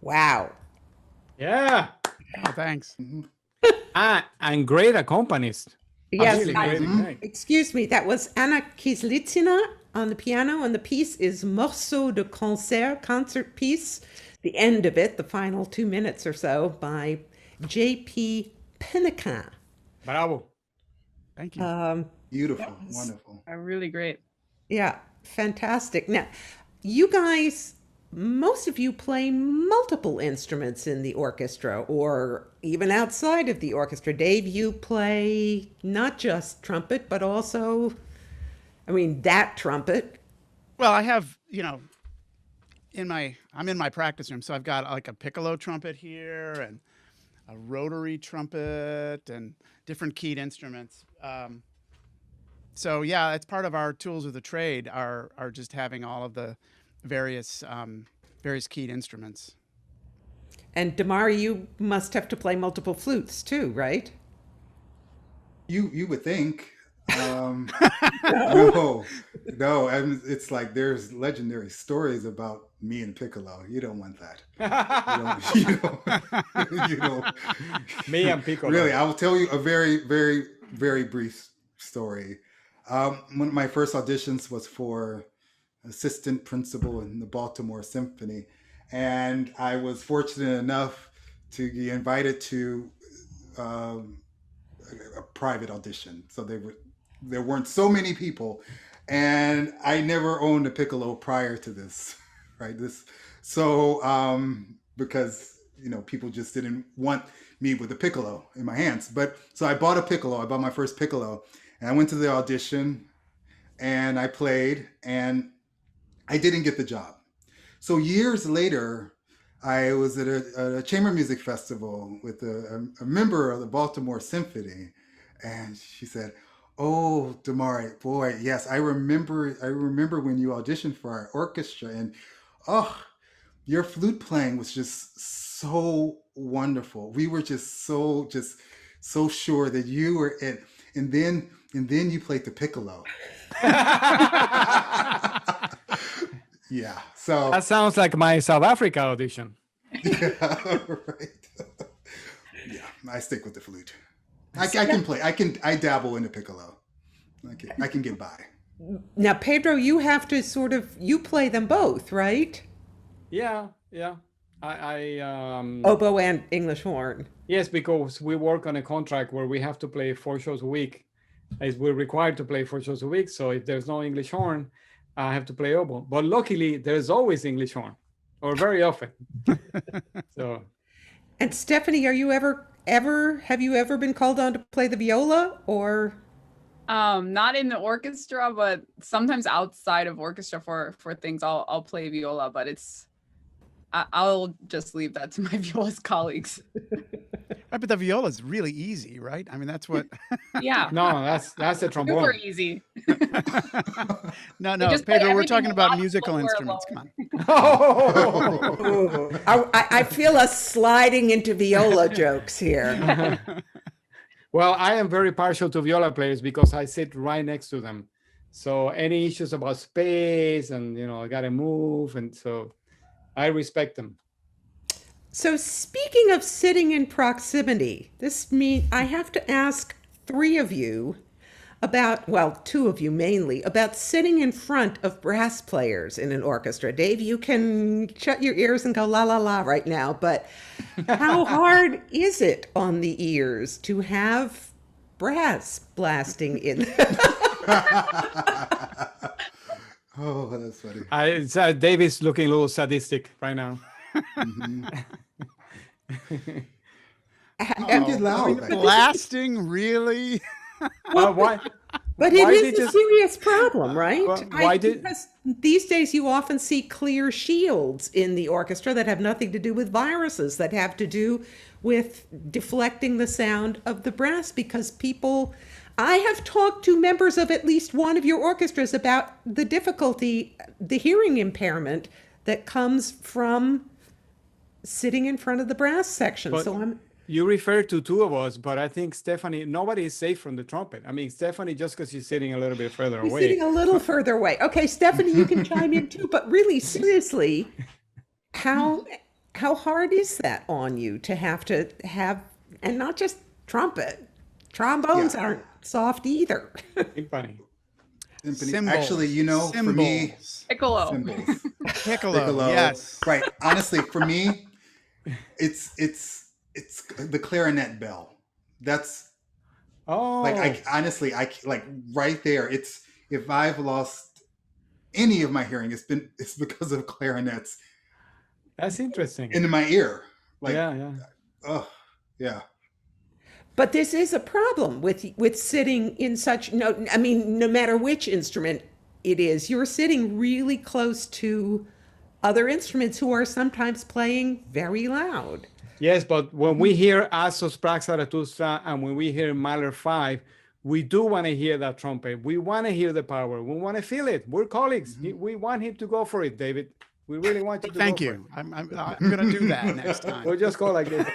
Wow. Yeah. Oh, thanks. And great accompanist. Yes. Really Excuse me. That was Anna Kieslitsina on the piano, and the piece is Morceau de concert piece. The end of it, the final 2 minutes or so, by J.P. Pennican. Bravo. Thank you. Beautiful, wonderful. Are really great. Yeah, fantastic. Now, you guys, most of you play multiple instruments in the orchestra or even outside of the orchestra. Dave, you play not just trumpet, but also, I mean, that trumpet. Well, I have, I'm in my practice room, so I've got like a piccolo trumpet here and a rotary trumpet and different keyed instruments. So yeah, it's part of our tools of the trade are just having all of the various keyed instruments. And Demarre, you must have to play multiple flutes too, right? You would think. No, no. It's like there's legendary stories about me and piccolo. You don't want that. You don't. Me and piccolo. Really, I will tell you a very, very, very brief story. One of my first auditions was for assistant principal in the Baltimore Symphony, and I was fortunate enough to be invited to a private audition. So there weren't so many people, and I never owned a piccolo prior to this, right? Because people just didn't want me with a piccolo in my hands. But so I bought a piccolo. I bought my first piccolo, and I went to the audition, and I played, and I didn't get the job. So years later, I was at a chamber music festival with a member of the Baltimore Symphony, and she said, "Oh, Demarre, boy, yes, I remember when you auditioned for our orchestra, and your flute playing was just so wonderful. We were just so sure that you were it, and then you played the piccolo." Yeah, so That sounds like my South Africa audition. yeah, right. Yeah, I stick with the flute. I can play. I dabble in the piccolo. I can get by. Now, Pedro, you have to you play them both, right? Yeah. I Oboe and English horn. Yes, because we work on a contract where we have to play 4 shows a week. As we're required to play 4 shows a week. So if there's no English horn, I have to play oboe. But luckily, there's always English horn, or very often. So. And Stefani, have you ever been called on to play the viola, or? Not in the orchestra, but sometimes outside of orchestra for things I'll play viola, but I'll just leave that to my violist colleagues. Right, but the viola is really easy, right? I mean, that's what. Yeah. No, that's a trombone. Super easy. No, just play Pedro, we're everything talking a about lot musical slower instruments. Come on. Oh, I feel us sliding into viola jokes here. Well, I am very partial to viola players because I sit right next to them. So any issues about space and, I got to move. And so I respect them. So speaking of sitting in proximity, this means I have to ask 3 of you about, well, 2 of you mainly, about sitting in front of brass players in an orchestra. Dave, you can shut your ears and go la la la right now, but how hard is it on the ears to have brass blasting in? Oh, that's funny. Dave is looking a little sadistic right now. Don't get loud. Blasting, really? Why? But it is a serious problem, right? Well, because these days you often see clear shields in the orchestra that have nothing to do with viruses, that have to do with deflecting the sound of the brass, because I have talked to members of at least one of your orchestras about the difficulty, the hearing impairment that comes from sitting in front of the brass section. But you refer to 2 of us, but I think Stefani, nobody is safe from the trumpet. I mean, Stefani, just because she's sitting a little bit further away. Sitting a little further away. Okay, Stefani, you can chime in too, but really seriously, how hard is that on you to have, and not just trumpet, trombones aren't soft either. Timpani. Actually, for me, Piccolo. cymbals. Piccolo, yes. Right. Honestly, for me, it's the clarinet bell. That's Like Oh, I honestly, like right there. It's if I've lost any of my hearing, it's because of clarinets that's interesting. in my ear. Like, Yeah, yeah. oh yeah, But this is a problem with sitting in such no I mean no matter which instrument it is, you're sitting really close to other instruments who are sometimes playing very loud. Yes, but when we hear Assos Prague Zarathustra and when we hear Mahler 5, we do want to hear that trumpet. We want to hear the power. We want to feel it. We're colleagues. We want him to go for it, David. We really want you to go Thank for it. you. I'm going to do that next time. We'll just go like this.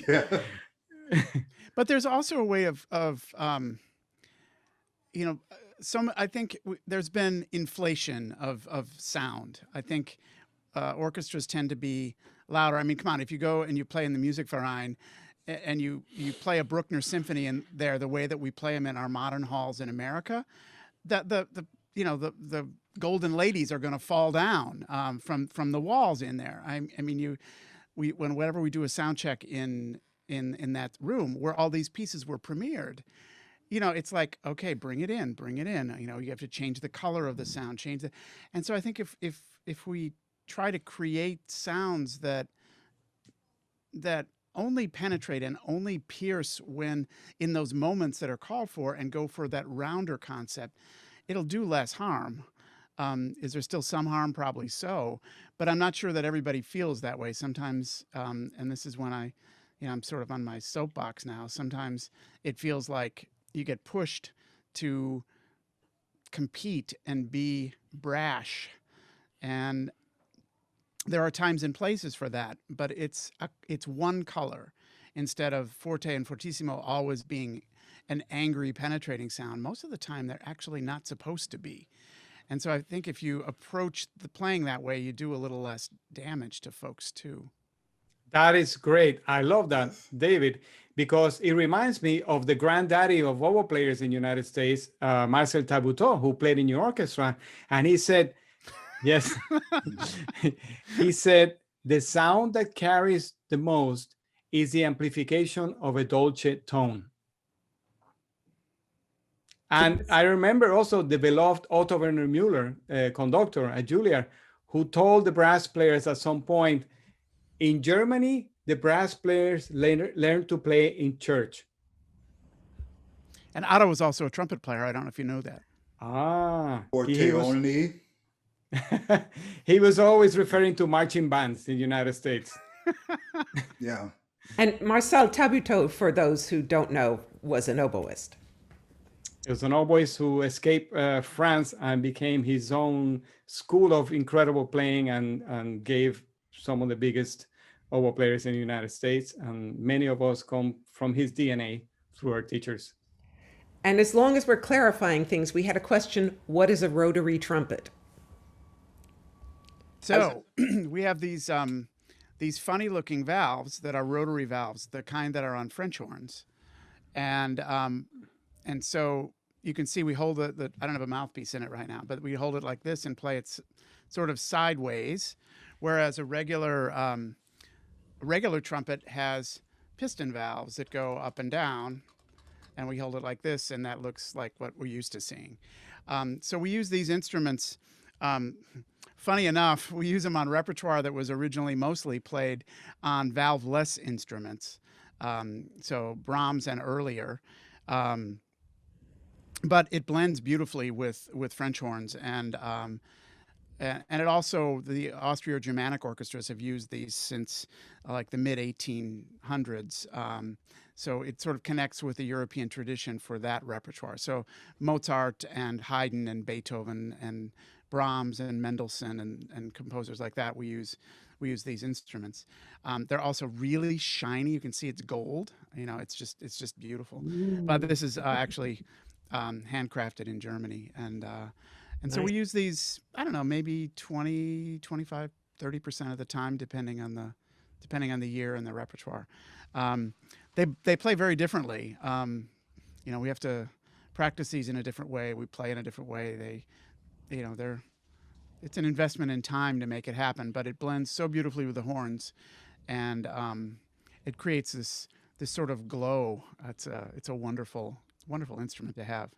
yeah. But there's also a way of you know, I think there's been inflation of sound. I think orchestras tend to be louder. I mean, come on, if you go and you play in the Musikverein and you play a Bruckner symphony in there the way that we play them in our modern halls in America, that the golden ladies are going to fall down from the walls in there. I mean, whenever we do a sound check in that room where all these pieces were premiered, it's like, okay, bring it in. You have to change the color of the sound, and so I think if we try to create sounds that only penetrate and only pierce when in those moments that are called for and go for that rounder concept, it'll do less harm. Is there still some harm? Probably so, but I'm not sure that everybody feels that way. Sometimes, and this is when I'm sort of on my soapbox now. Sometimes it feels like you get pushed to compete and be brash, and there are times and places for that, but it's one color instead of forte and fortissimo always being an angry penetrating sound. Most of the time they're actually not supposed to be. And so I think if you approach the playing that way, you do a little less damage to folks too. That is great. I love that, David, because it reminds me of the granddaddy of oboe players in the United States, Marcel Tabuteau, who played in your orchestra. And he said, yes, he said, the sound that carries the most is the amplification of a dolce tone. And I remember also the beloved Otto Werner Müller, conductor at Juilliard, who told the brass players at some point, in Germany, the brass players learn to play in church. And Otto was also a trumpet player. I don't know if you know that. Forte only. He was always referring to marching bands in the United States. Yeah. And Marcel Tabuteau, for those who don't know, was an oboist. He was an oboist who escaped France and became his own school of incredible playing and gave some of the biggest oboe players in the United States. And many of us come from his DNA through our teachers. And as long as we're clarifying things, we had a question, what is a rotary trumpet? So we have these funny looking valves that are rotary valves, the kind that are on French horns. And so you can see we hold I don't have a mouthpiece in it right now, but we hold it like this and play it sort of sideways, whereas a regular trumpet has piston valves that go up and down, and we hold it like this, and that looks like what we're used to seeing. So we use these instruments. Funny enough, we use them on repertoire that was originally mostly played on valveless instruments, so Brahms and earlier. But it blends beautifully with French horns, and it also, the Austro-Germanic orchestras have used these since like the mid 1800s. So it sort of connects with the European tradition for that repertoire. So Mozart and Haydn and Beethoven and Brahms and Mendelssohn and composers like that, we use these instruments. They're also really shiny. You can see it's gold. It's just beautiful. But this is actually handcrafted in Germany, and so we use these, I don't know, maybe 20, 25, 30% of the time, depending on the year and the repertoire. They play very differently. We have to practice these in a different way. We play in a different way. It's an investment in time to make it happen, but it blends so beautifully with the horns, and it creates this this sort of glow. It's a wonderful instrument to have.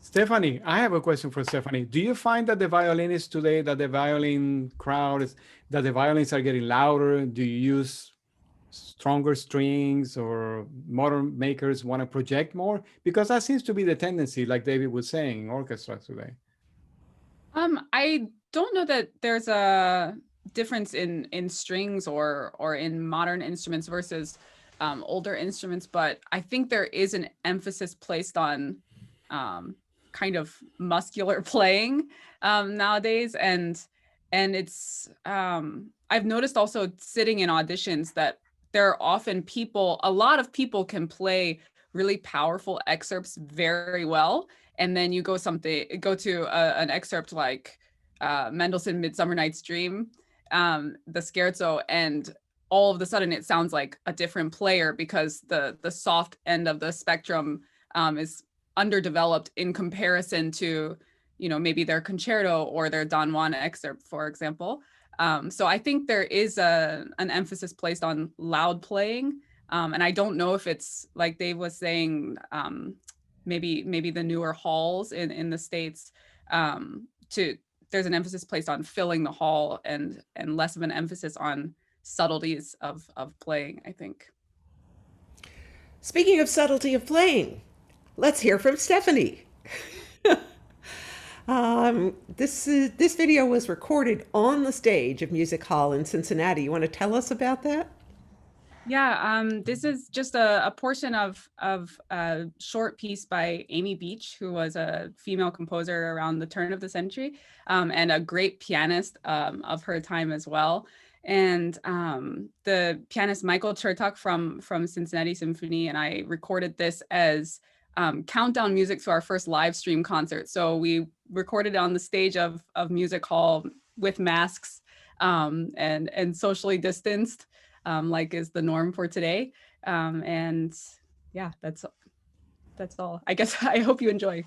Stephanie, I have a question for Stephanie. Do you find that the violinists today, that the violin crowd is, that the violins are getting louder? Do you use stronger strings, or modern makers want to project more? Because that seems to be the tendency, like David was saying, in orchestras today. I don't know that there's a difference in strings or in modern instruments versus older instruments, but I think there is an emphasis placed on kind of muscular playing nowadays, and it's I've noticed also sitting in auditions that there are often a lot of people can play really powerful excerpts very well, and then you go to an excerpt like Mendelssohn Midsummer Night's Dream, the scherzo, and all of a sudden it sounds like a different player because the soft end of the spectrum is underdeveloped in comparison to, maybe their concerto or their Don Juan excerpt, for example. So I think there is an emphasis placed on loud playing. And I don't know if it's like Dave was saying, maybe the newer halls in the States, there's an emphasis placed on filling the hall and less of an emphasis on subtleties of playing, I think. Speaking of subtlety of playing, let's hear from Stefani. This video was recorded on the stage of Music Hall in Cincinnati. You want to tell us about that? Yeah, this is just a portion of a short piece by Amy Beach, who was a female composer around the turn of the century, and a great pianist of her time as well. And the pianist Michael Chertok from Cincinnati Symphony and I recorded this as countdown music to our first live stream concert. So we recorded it on the stage of Music Hall with masks and socially distanced, like is the norm for today. And yeah, that's all. I guess I hope you enjoy.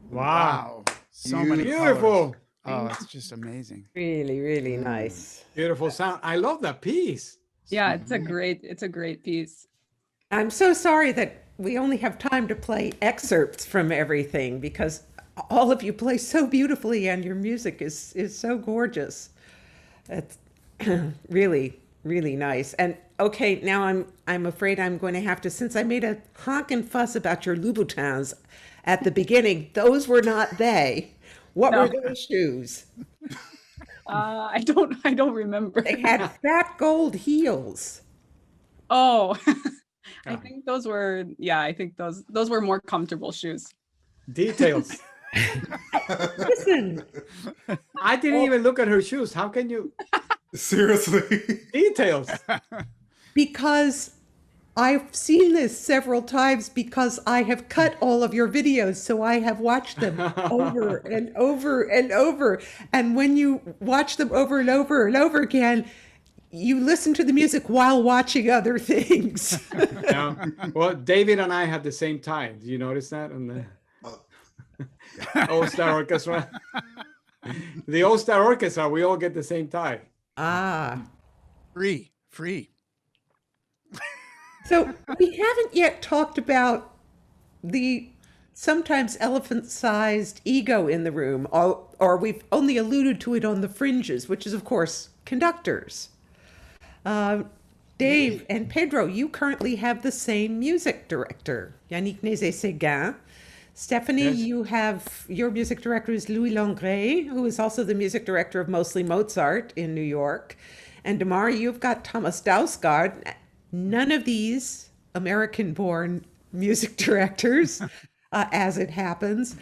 Wow. So many Beautiful. colors. Oh, it's just amazing. Really, really nice. Beautiful sound. I love that piece. Yeah, it's a great piece. I'm so sorry that we only have time to play excerpts from everything because all of you play so beautifully and your music is so gorgeous. Really, really nice. And okay, now I'm afraid I'm going to have to, since I made a honkin' fuss about your Louboutins at the beginning, those were not they. What were No, those shoes? I don't remember. They had fat gold heels. Oh, I Yeah. think those were, yeah, I think those were more comfortable shoes. Details. Listen, I didn't even look at her shoes. How can you? Seriously. Details. because I've seen this several times because I have cut all of your videos, so I have watched them over and over and over. And when you watch them over and over and over again, you listen to the music while watching other things. Yeah. Well, David and I had the same tie. Do you notice that? On the All-Star Orchestra. The All-Star Orchestra, we all get the same tie. Ah. Free. So we haven't yet talked about the sometimes elephant-sized ego in the room, or we've only alluded to it on the fringes, which is, of course, conductors. Dave and Pedro, you currently have the same music director, Yannick Nézet-Séguin. Stephanie, Yes. you have your music director is Louis Langret, who is also the music director of Mostly Mozart in New York. And Demarre, you've got Thomas Dausgaard. None of these American-born music directors, as it happens.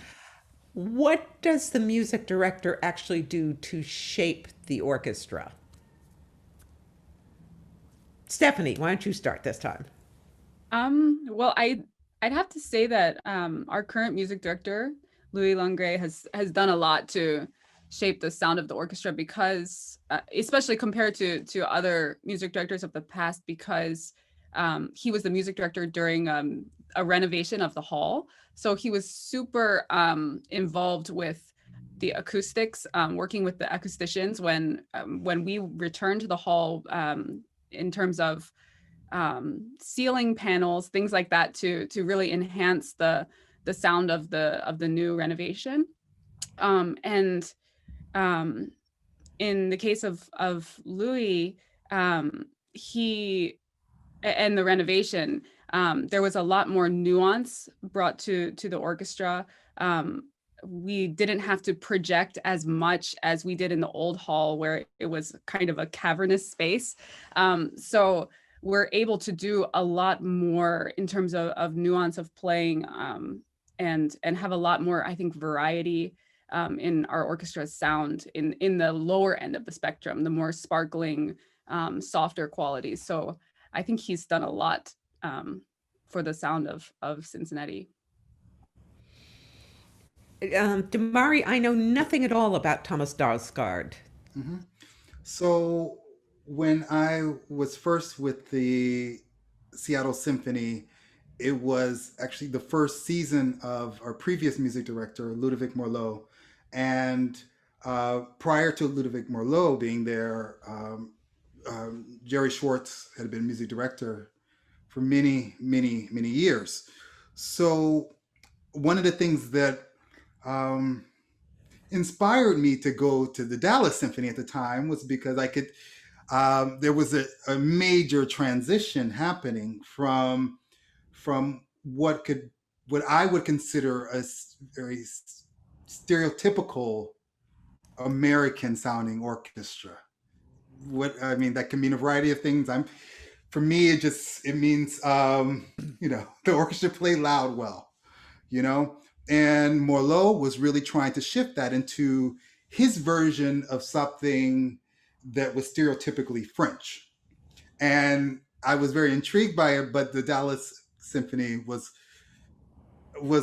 What does the music director actually do to shape the orchestra? Stephanie, why don't you start this time? Well, I'd have to say that our current music director, Louis Langret, has done a lot to shape the sound of the orchestra because, especially compared to other music directors of the past, because he was the music director during a renovation of the hall. So he was super involved with the acoustics, working with the acousticians when we returned to the hall, in terms of ceiling panels, things like that, to really enhance the sound of the new renovation. And in the case of Louis, he and the renovation, there was a lot more nuance brought to the orchestra. We didn't have to project as much as we did in the old hall, where it was kind of a cavernous space. So we're able to do a lot more in terms of nuance of playing, and have a lot more, I think, variety in our orchestra's sound in the lower end of the spectrum, the more sparkling, softer qualities. So I think he's done a lot for the sound of Cincinnati. Demarre, I know nothing at all about Thomas Dausgaard. So when I was first with the Seattle Symphony, it was actually the first season of our previous music director, Ludovic Morlot. And prior to Ludovic Morlot being there, Jerry Schwartz had been music director for many, many, many years. So one of the things that inspired me to go to the Dallas Symphony at the time was because I could, there was a major transition happening from what I would consider a very stereotypical American sounding orchestra. What I mean, that can mean a variety of things. For me, it means the orchestra play loud well, and Morlot was really trying to shift that into his version of something that was stereotypically French. And I was very intrigued by it, but the Dallas Symphony was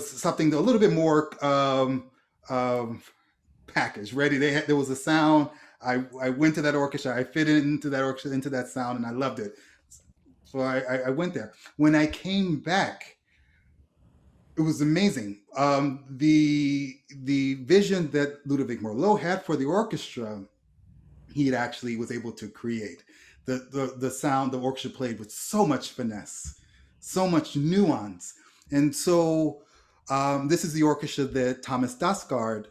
something a little bit more packaged, ready. There was a sound. I went to that orchestra. I fit into that orchestra, into that sound, and I loved it. So I went there. When I came back, it was amazing. The vision that Ludovic Morlot had for the orchestra, he actually was able to create. The sound the orchestra played with so much finesse, so much nuance. And so this is the orchestra that Thomas Dausgaard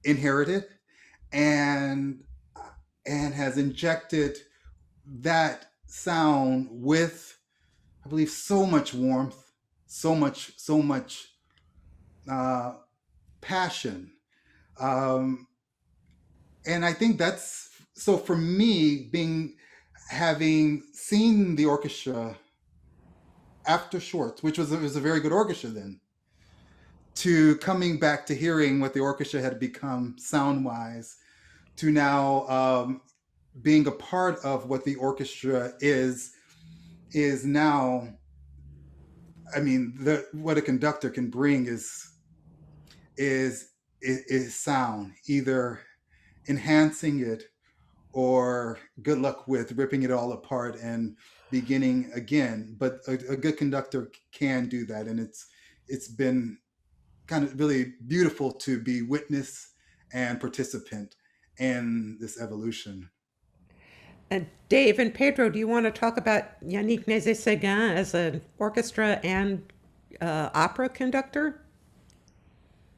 inherited. And and has injected that sound with, I believe, so much warmth, so much passion. Um, and I think that's so for me, having seen the orchestra after Schwartz, which was a very good orchestra then, to coming back to hearing what the orchestra had become sound wise, to now being a part of what the orchestra is now. I mean, what a conductor can bring is sound, either enhancing it or good luck with ripping it all apart and beginning again. But a good conductor can do that, and it's been kind of really beautiful to be witness and participant in this evolution. And Dave and Pedro, do you want to talk about Yannick Nézet-Séguin as an orchestra and opera conductor?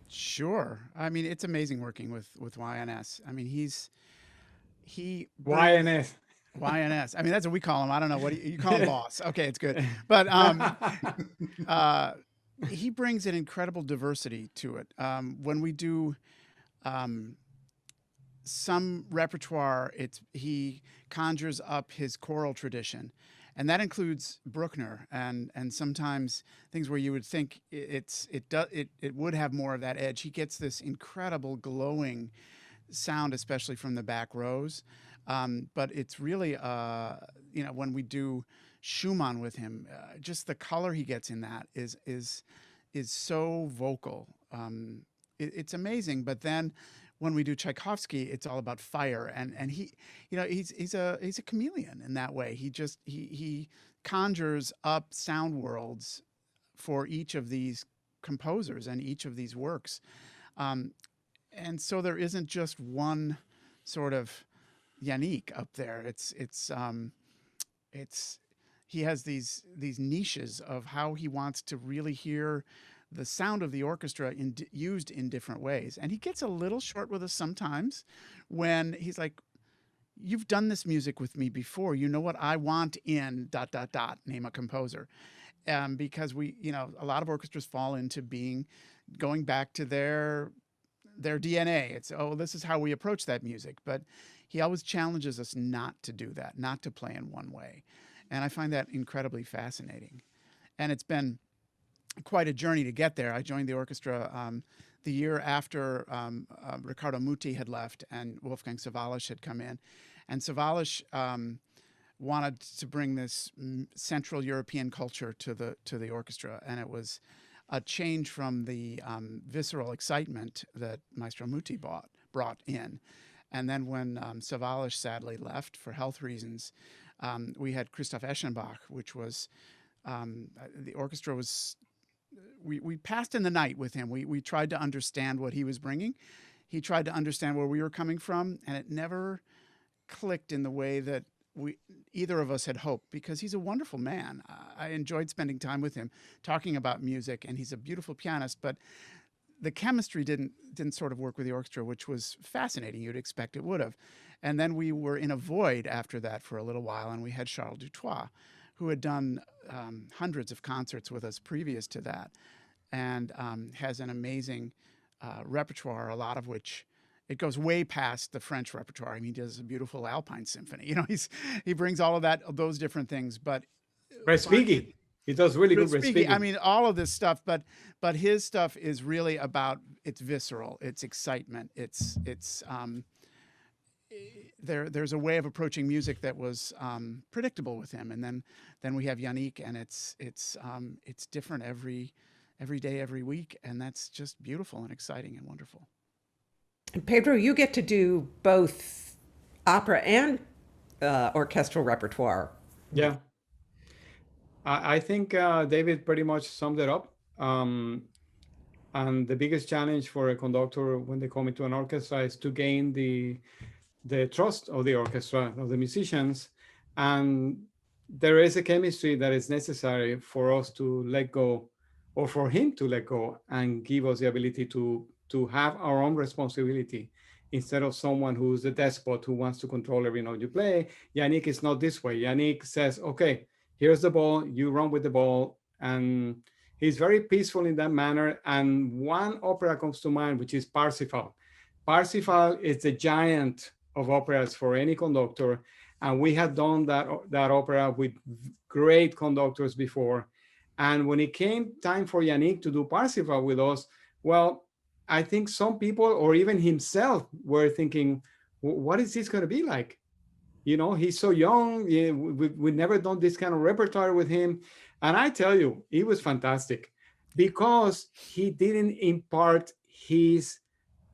Sure. I mean, it's amazing working with YNS. I mean, he YNS. YNS. I mean, that's what we call him. I don't know what you call him, boss. Okay, it's good. But he brings an incredible diversity to it. When we do some repertoire, he conjures up his choral tradition, and that includes Bruckner and sometimes things where you would think it would have more of that edge. He gets this incredible glowing sound, especially from the back rows. But it's really when we do Schumann with him, just the color he gets in that is so vocal. It's amazing. But then when we do Tchaikovsky, it's all about fire, and he's a chameleon in that way. He conjures up sound worlds for each of these composers and each of these works, and so there isn't just one sort of Yannick up there. He has these niches of how he wants to really hear the sound of the orchestra used in different ways. And he gets a little short with us sometimes when he's like, you've done this music with me before. You know what I want in ... name a composer. Because a lot of orchestras fall into going back to their DNA. It's, this is how we approach that music. But he always challenges us not to do that, not to play in one way. And I find that incredibly fascinating. And it's been quite a journey to get there. I joined the orchestra the year after Riccardo Muti had left and Wolfgang Sawallisch had come in. And Sawallisch wanted to bring this Central European culture to the orchestra. And it was a change from the visceral excitement that Maestro Muti brought in. And then when Sawallisch sadly left for health reasons, we had Christoph Eschenbach, which was the orchestra was. We passed in the night with him. We tried to understand what he was bringing. He tried to understand where we were coming from, and it never clicked in the way that either of us had hoped, because he's a wonderful man. I enjoyed spending time with him, talking about music, and he's a beautiful pianist, but the chemistry didn't sort of work with the orchestra, which was fascinating. You'd expect it would have. And then we were in a void after that for a little while, and we had Charles Dutoit, who had done hundreds of concerts with us previous to that, and has an amazing repertoire, a lot of which it goes way past the French repertoire. I mean, he does a beautiful Alpine symphony. He brings all of those different things. But Respighi, he does really good Respighi. I mean, all of this stuff, but his stuff is really about, it's visceral, it's excitement, it's there's a way of approaching music that was predictable with him, and then we have Yannick, and it's different every day, every week, and that's just beautiful and exciting and wonderful. And Pedro, you get to do both opera and orchestral repertoire. Yeah, I think David pretty much summed it up. And the biggest challenge for a conductor when they come into an orchestra is to gain the trust of the orchestra, of the musicians. And there is a chemistry that is necessary for us to let go, or for him to let go and give us the ability to have our own responsibility instead of someone who's a despot who wants to control every note you play. Yannick is not this way. Yannick says, okay, here's the ball, you run with the ball. And he's very peaceful in that manner. And one opera comes to mind, which is Parsifal. Parsifal is the giant of operas for any conductor. And we had done that opera with great conductors before. And when it came time for Yannick to do Parsifal with us, well, I think some people, or even himself, were thinking, what is this going to be like? You know, he's so young. We've never done this kind of repertoire with him. And I tell you, it was fantastic because he didn't impart his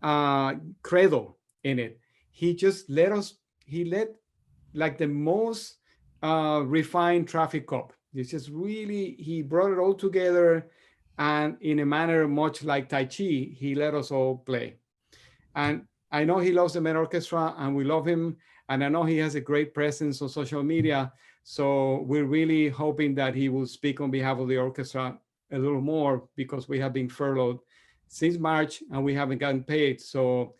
credo in it. He just let like the most refined traffic cop. It's just really, he brought it all together, and in a manner much like Tai Chi, he let us all play. And I know he loves the Met Orchestra, and we love him. And I know he has a great presence on social media. So we're really hoping that he will speak on behalf of the orchestra a little more, because we have been furloughed since March and we haven't gotten paid. So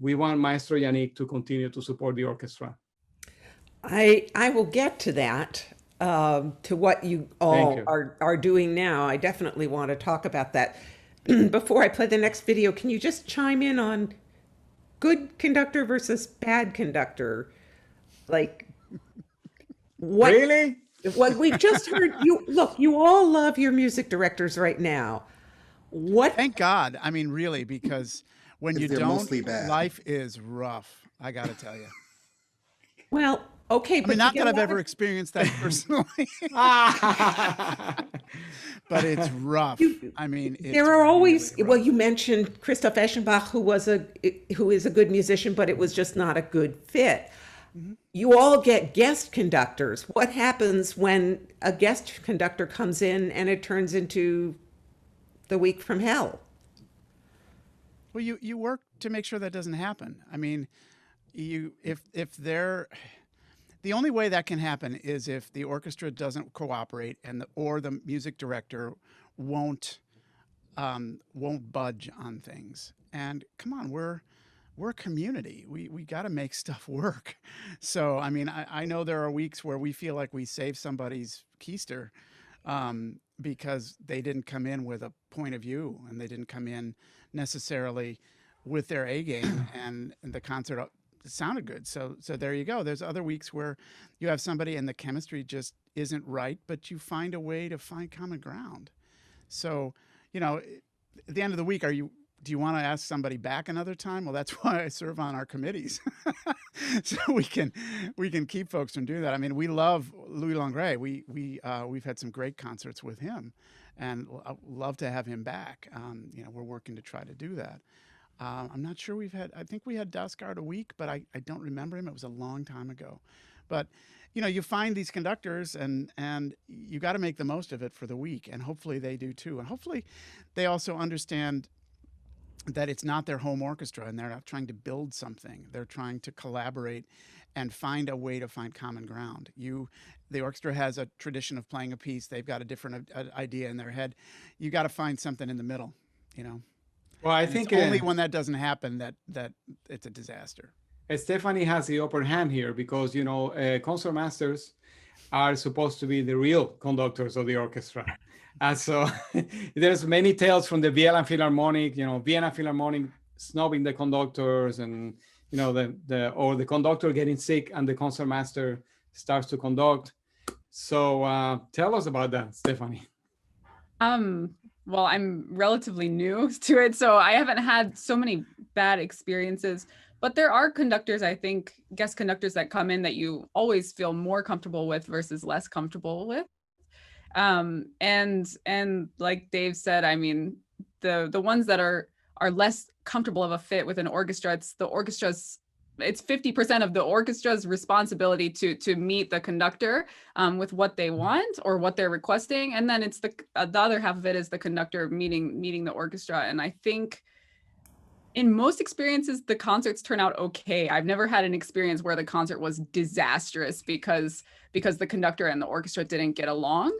we want Maestro Yannick to continue to support the orchestra. I will get to that, to what you all are doing now. I definitely want to talk about that. Before I play the next video, can you just chime in on good conductor versus bad conductor? Like, what? Really? What we've just heard, you all love your music directors right now. What? Thank God. I mean, really, because when you They're don't, mostly bad. life is rough. I got to tell you. Well, okay, I mean, not that I've ever experienced that personally, but it's rough. I mean, it's there are always, really rough. well, you mentioned Christoph Eschenbach, who is a good musician, but it was just not a good fit. You all get guest conductors. What happens when a guest conductor comes in and it turns into the week from hell? Well, you work to make sure that doesn't happen. I mean, if they're, the only way that can happen is if the orchestra doesn't cooperate or the music director won't budge on things. And come on, we're a community. We got to make stuff work. So, I mean, I know there are weeks where we feel like we saved somebody's keister because they didn't come in with a point of view, and they didn't come in necessarily with their A game, and the concert sounded good. So there you go. There's other weeks where you have somebody and the chemistry just isn't right, but you find a way to find common ground. So, you know, at the end of the week, do you want to ask somebody back another time? Well, that's why I serve on our committees. So we can keep folks from doing that. I mean, we love Louis Langret. We've had some great concerts with him, and I'd love to have him back. You know, we're working to try to do that. I'm not sure I think we had Dasgard a week, but I don't remember him. It was a long time ago. But, you know, you find these conductors and you got to make the most of it for the week. And hopefully they do too. And hopefully they also understand that it's not their home orchestra and they're not trying to build something. They're trying to collaborate and find a way to find common ground. The orchestra has a tradition of playing a piece. They've got a different idea in their head. You got to find something in the middle, you know? Well, I think it's only when that doesn't happen that it's a disaster. Stefani has the upper hand here because, you know, concertmasters are supposed to be the real conductors of the orchestra. And so there's many tales from the Vienna Philharmonic, you know, Vienna Philharmonic snubbing the conductors, and, you know, the conductor getting sick and the concertmaster starts to conduct. So tell us about that, Stefani. Well, I'm relatively new to it, so I haven't had so many bad experiences, but there are conductors, I think, guest conductors that come in that you always feel more comfortable with versus less comfortable with. And like Dave said, I mean, the ones that are less comfortable of a fit with an orchestra, it's 50% of the orchestra's responsibility to meet the conductor with what they want or what they're requesting, and then it's the other half of it is the conductor meeting the orchestra. And I think in most experiences the concerts turn out okay. I've never had an experience where the concert was disastrous because the conductor and the orchestra didn't get along.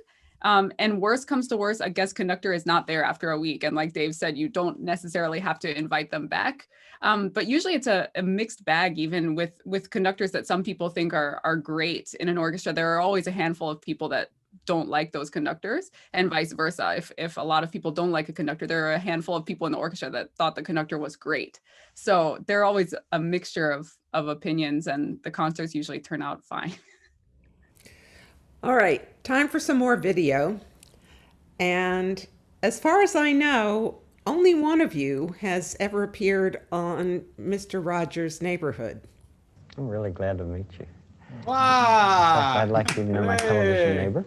And worst comes to worst, a guest conductor is not there after a week. And like Dave said, you don't necessarily have to invite them back. But usually it's a mixed bag, even with conductors that some people think are great in an orchestra. There are always a handful of people that don't like those conductors, and vice versa. If a lot of people don't like a conductor, there are a handful of people in the orchestra that thought the conductor was great. So there are always a mixture of opinions, and the concerts usually turn out fine. All right, time for some more video. And as far as I know, only one of you has ever appeared on Mr. Rogers' Neighborhood. I'm really glad to meet you. Wow! I'd like you to know my television neighbor,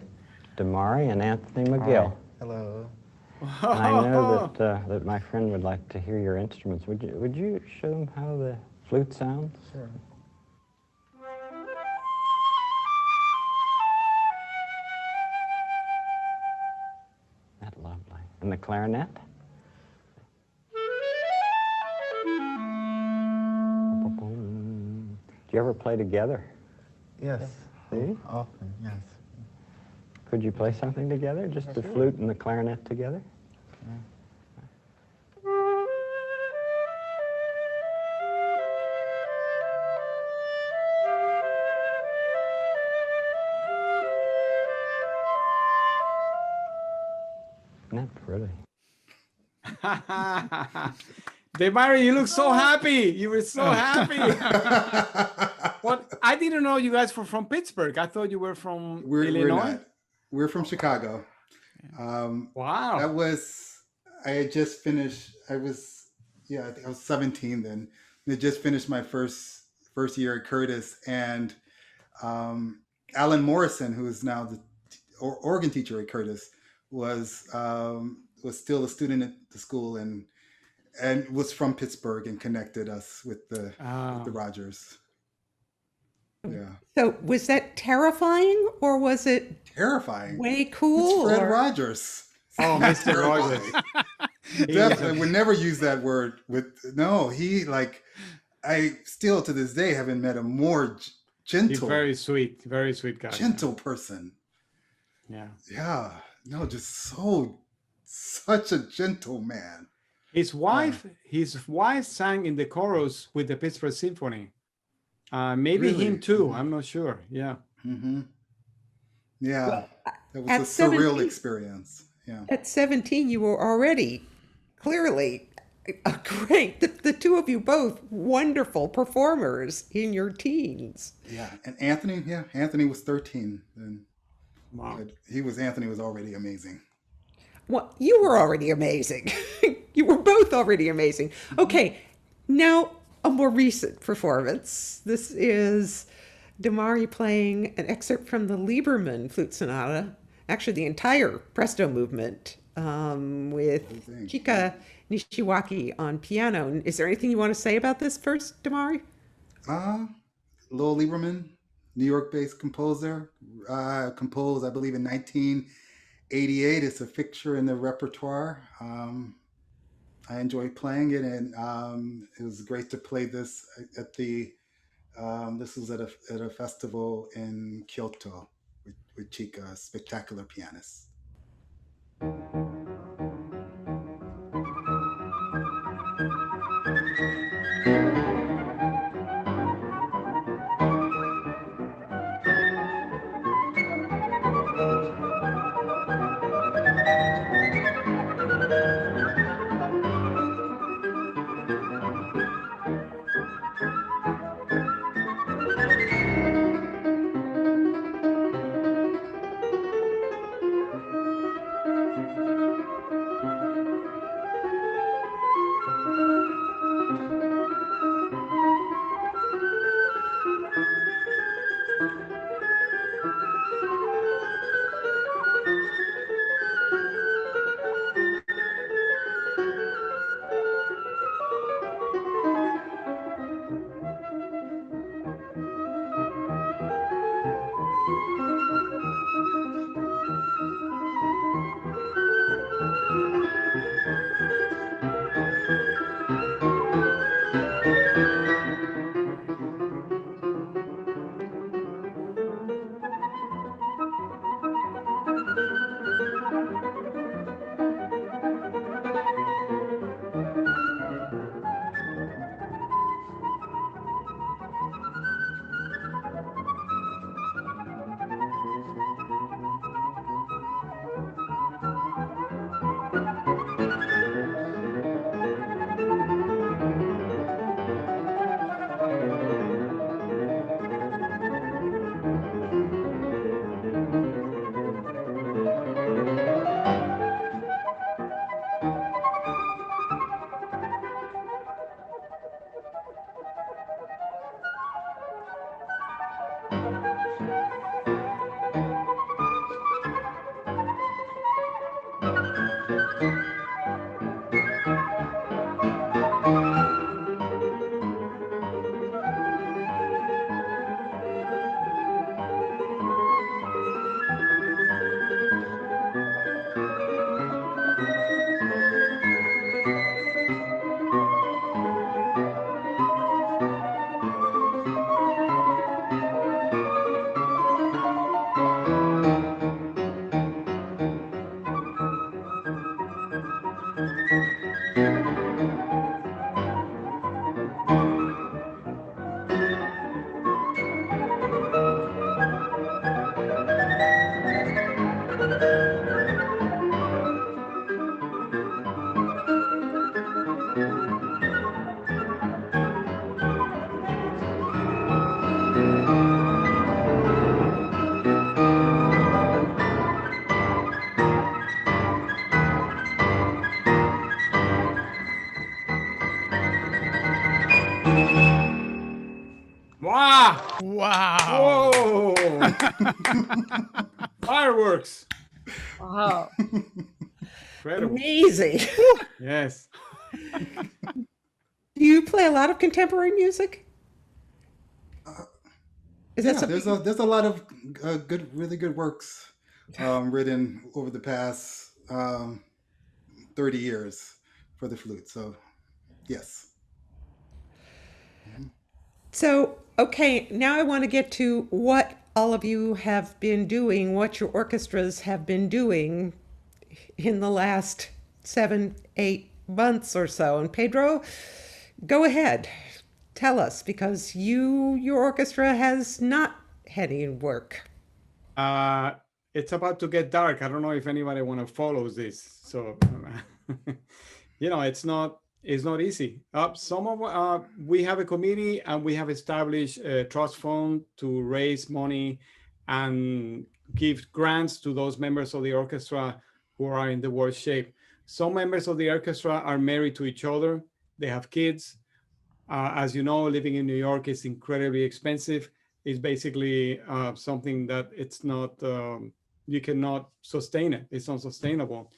Demarre and Anthony McGill. Hello. And I know that my friend would like to hear your instruments. Would you show them how the flute sounds? Sure. That's lovely. And the clarinet? Do you ever play together? Yes. See? Often, yes. Could you play something together? Just the flute and the clarinet together? Isn't that pretty? Demarre, you look so happy. You were so happy. Well, I didn't know you guys were from Pittsburgh. I thought you were from We're Illinois. not. We're from Chicago. Wow. I had just finished. I think I was 17 then. I just finished my first year at Curtis, and Alan Morrison, who is now the organ teacher at Curtis, was still a student at the school and was from Pittsburgh and connected us with the Rogers. Yeah. So was that terrifying, or was it Terrifying. way cool? It's Fred or- Rogers. Oh, Mr. Rogers. Definitely would never use that word I still to this day haven't met a more He's gentle, very sweet guy. gentle person. Yeah. Yeah. No, just such a gentle man. His wife sang in the chorus with the Pittsburgh Symphony. Maybe Really? him too. Mhm. I'm not sure. Yeah. Mm-hmm. Yeah. Well, That was at a surreal 17 experience. Yeah. At 17, you were already clearly great. The two of you both wonderful performers in your teens. Yeah. And Anthony was 13 then. Wow. But Anthony was already amazing. Well, you were already amazing. You were both already amazing. Okay, now a more recent performance. This is Demarre playing an excerpt from the Lieberman Flute Sonata, actually the entire Presto movement, with Chika Nishiwaki on piano. Is there anything you want to say about this first, Demarre? Lowell Lieberman, New York-based composer, composed, I believe, in 1988. It's a fixture in the repertoire. I enjoyed playing it, and it was great to play this at this was at a festival in Kyoto with Chika, a spectacular pianist. Wow! Wow. Whoa! Fireworks! Wow. Incredible. Amazing. Yes. Do you play a lot of contemporary music? Is that Yeah, something? there's a lot of really good works written over the past 30 years for the flute. So yes. So, okay, now I want to get to what all of you have been doing, what your orchestras have been doing in the last 7, 8 months or so. And Pedro, go ahead. Tell us, because your orchestra has not had any work. It's about to get dark. I don't know if anybody want to follow this. So, it's not easy. We have a committee and we have established a trust fund to raise money and give grants to those members of the orchestra who are in the worst shape. Some members of the orchestra are married to each other. They have kids. As you know, living in New York is incredibly expensive. It's basically something that it's not, you cannot sustain it. It's not sustainable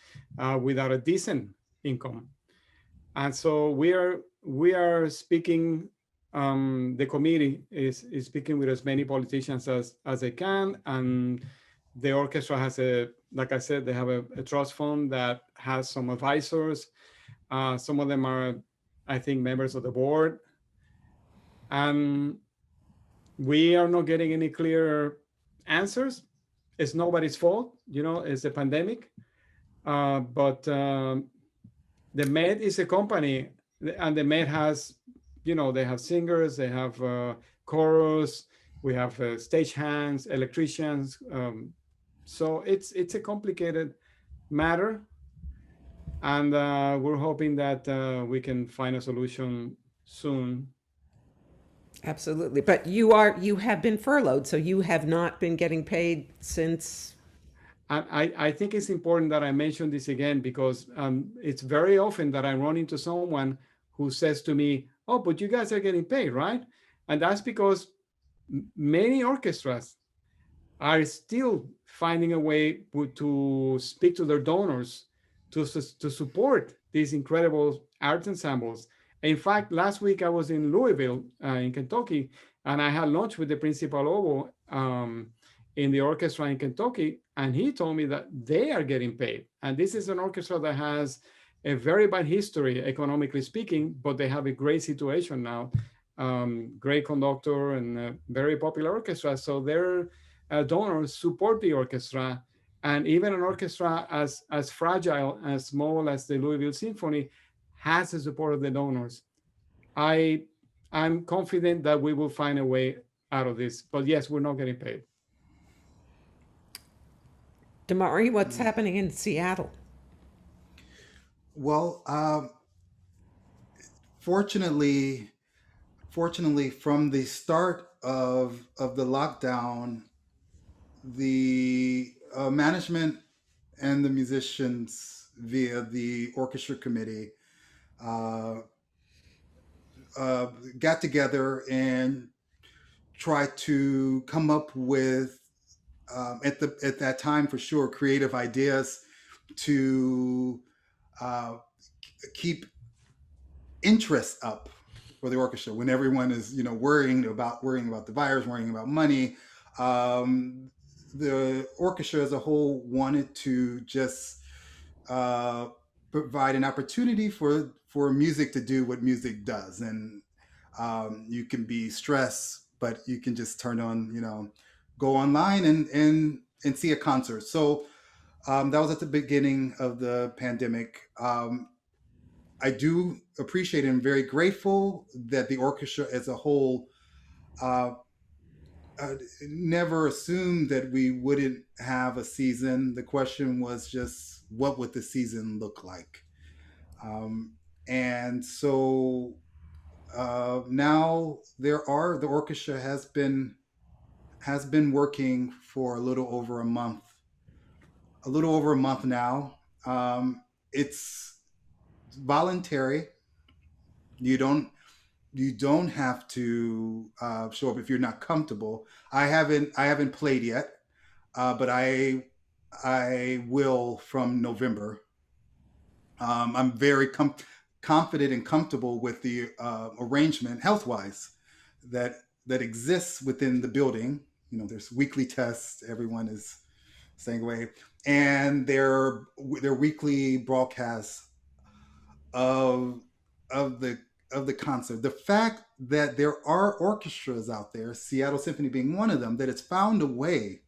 without a decent income. And so we are speaking, the committee is speaking with as many politicians as they can. And the orchestra has like I said, they have a trust fund that has some advisors. Some of them are, I think, members of the board. And we are not getting any clear answers. It's nobody's fault, it's a pandemic. But the Met is a company, and the Met has, they have singers, they have chorus, we have stagehands, electricians. So it's a complicated matter. And we're hoping that we can find a solution soon. Absolutely. But you have been furloughed, so you have not been getting paid since. I think it's important that I mention this again, because it's very often that I run into someone who says to me, "Oh, but you guys are getting paid, right?" And that's because many orchestras are still finding a way to speak to their donors to support these incredible art ensembles. In fact, last week I was in Louisville, in Kentucky, and I had lunch with the principal oboe in the orchestra in Kentucky, and he told me that they are getting paid. And this is an orchestra that has a very bad history, economically speaking, but they have a great situation now. Great conductor and a very popular orchestra. So their donors support the orchestra. And even an orchestra as fragile, as small as the Louisville Symphony has the support of the donors. I'm confident that we will find a way out of this. But yes, we're not getting paid. Demarre, what's happening in Seattle? Well, fortunately, from the start of the lockdown, the management and the musicians via the orchestra committee got together and tried to come up with at that time, for sure, creative ideas to keep interest up for the orchestra when everyone is worrying about the virus, worrying about money. The orchestra as a whole wanted to just provide an opportunity for music to do what music does. And you can be stressed, but you can just turn on, go online and see a concert. So that was at the beginning of the pandemic. I do appreciate and I'm very grateful that the orchestra as a whole never assumed that we wouldn't have a season. The question was just, what would the season look like? And so now the orchestra has been working for a little over a month now. It's voluntary. You don't you don't have to show up if you're not comfortable. I haven't played yet, but I will from November. I'm very confident and comfortable with the arrangement health wise that exists within the building. There's weekly tests. Everyone is staying away, and their weekly broadcasts of of the the concert. The fact that there are orchestras out there, Seattle Symphony being one of them, that has found a way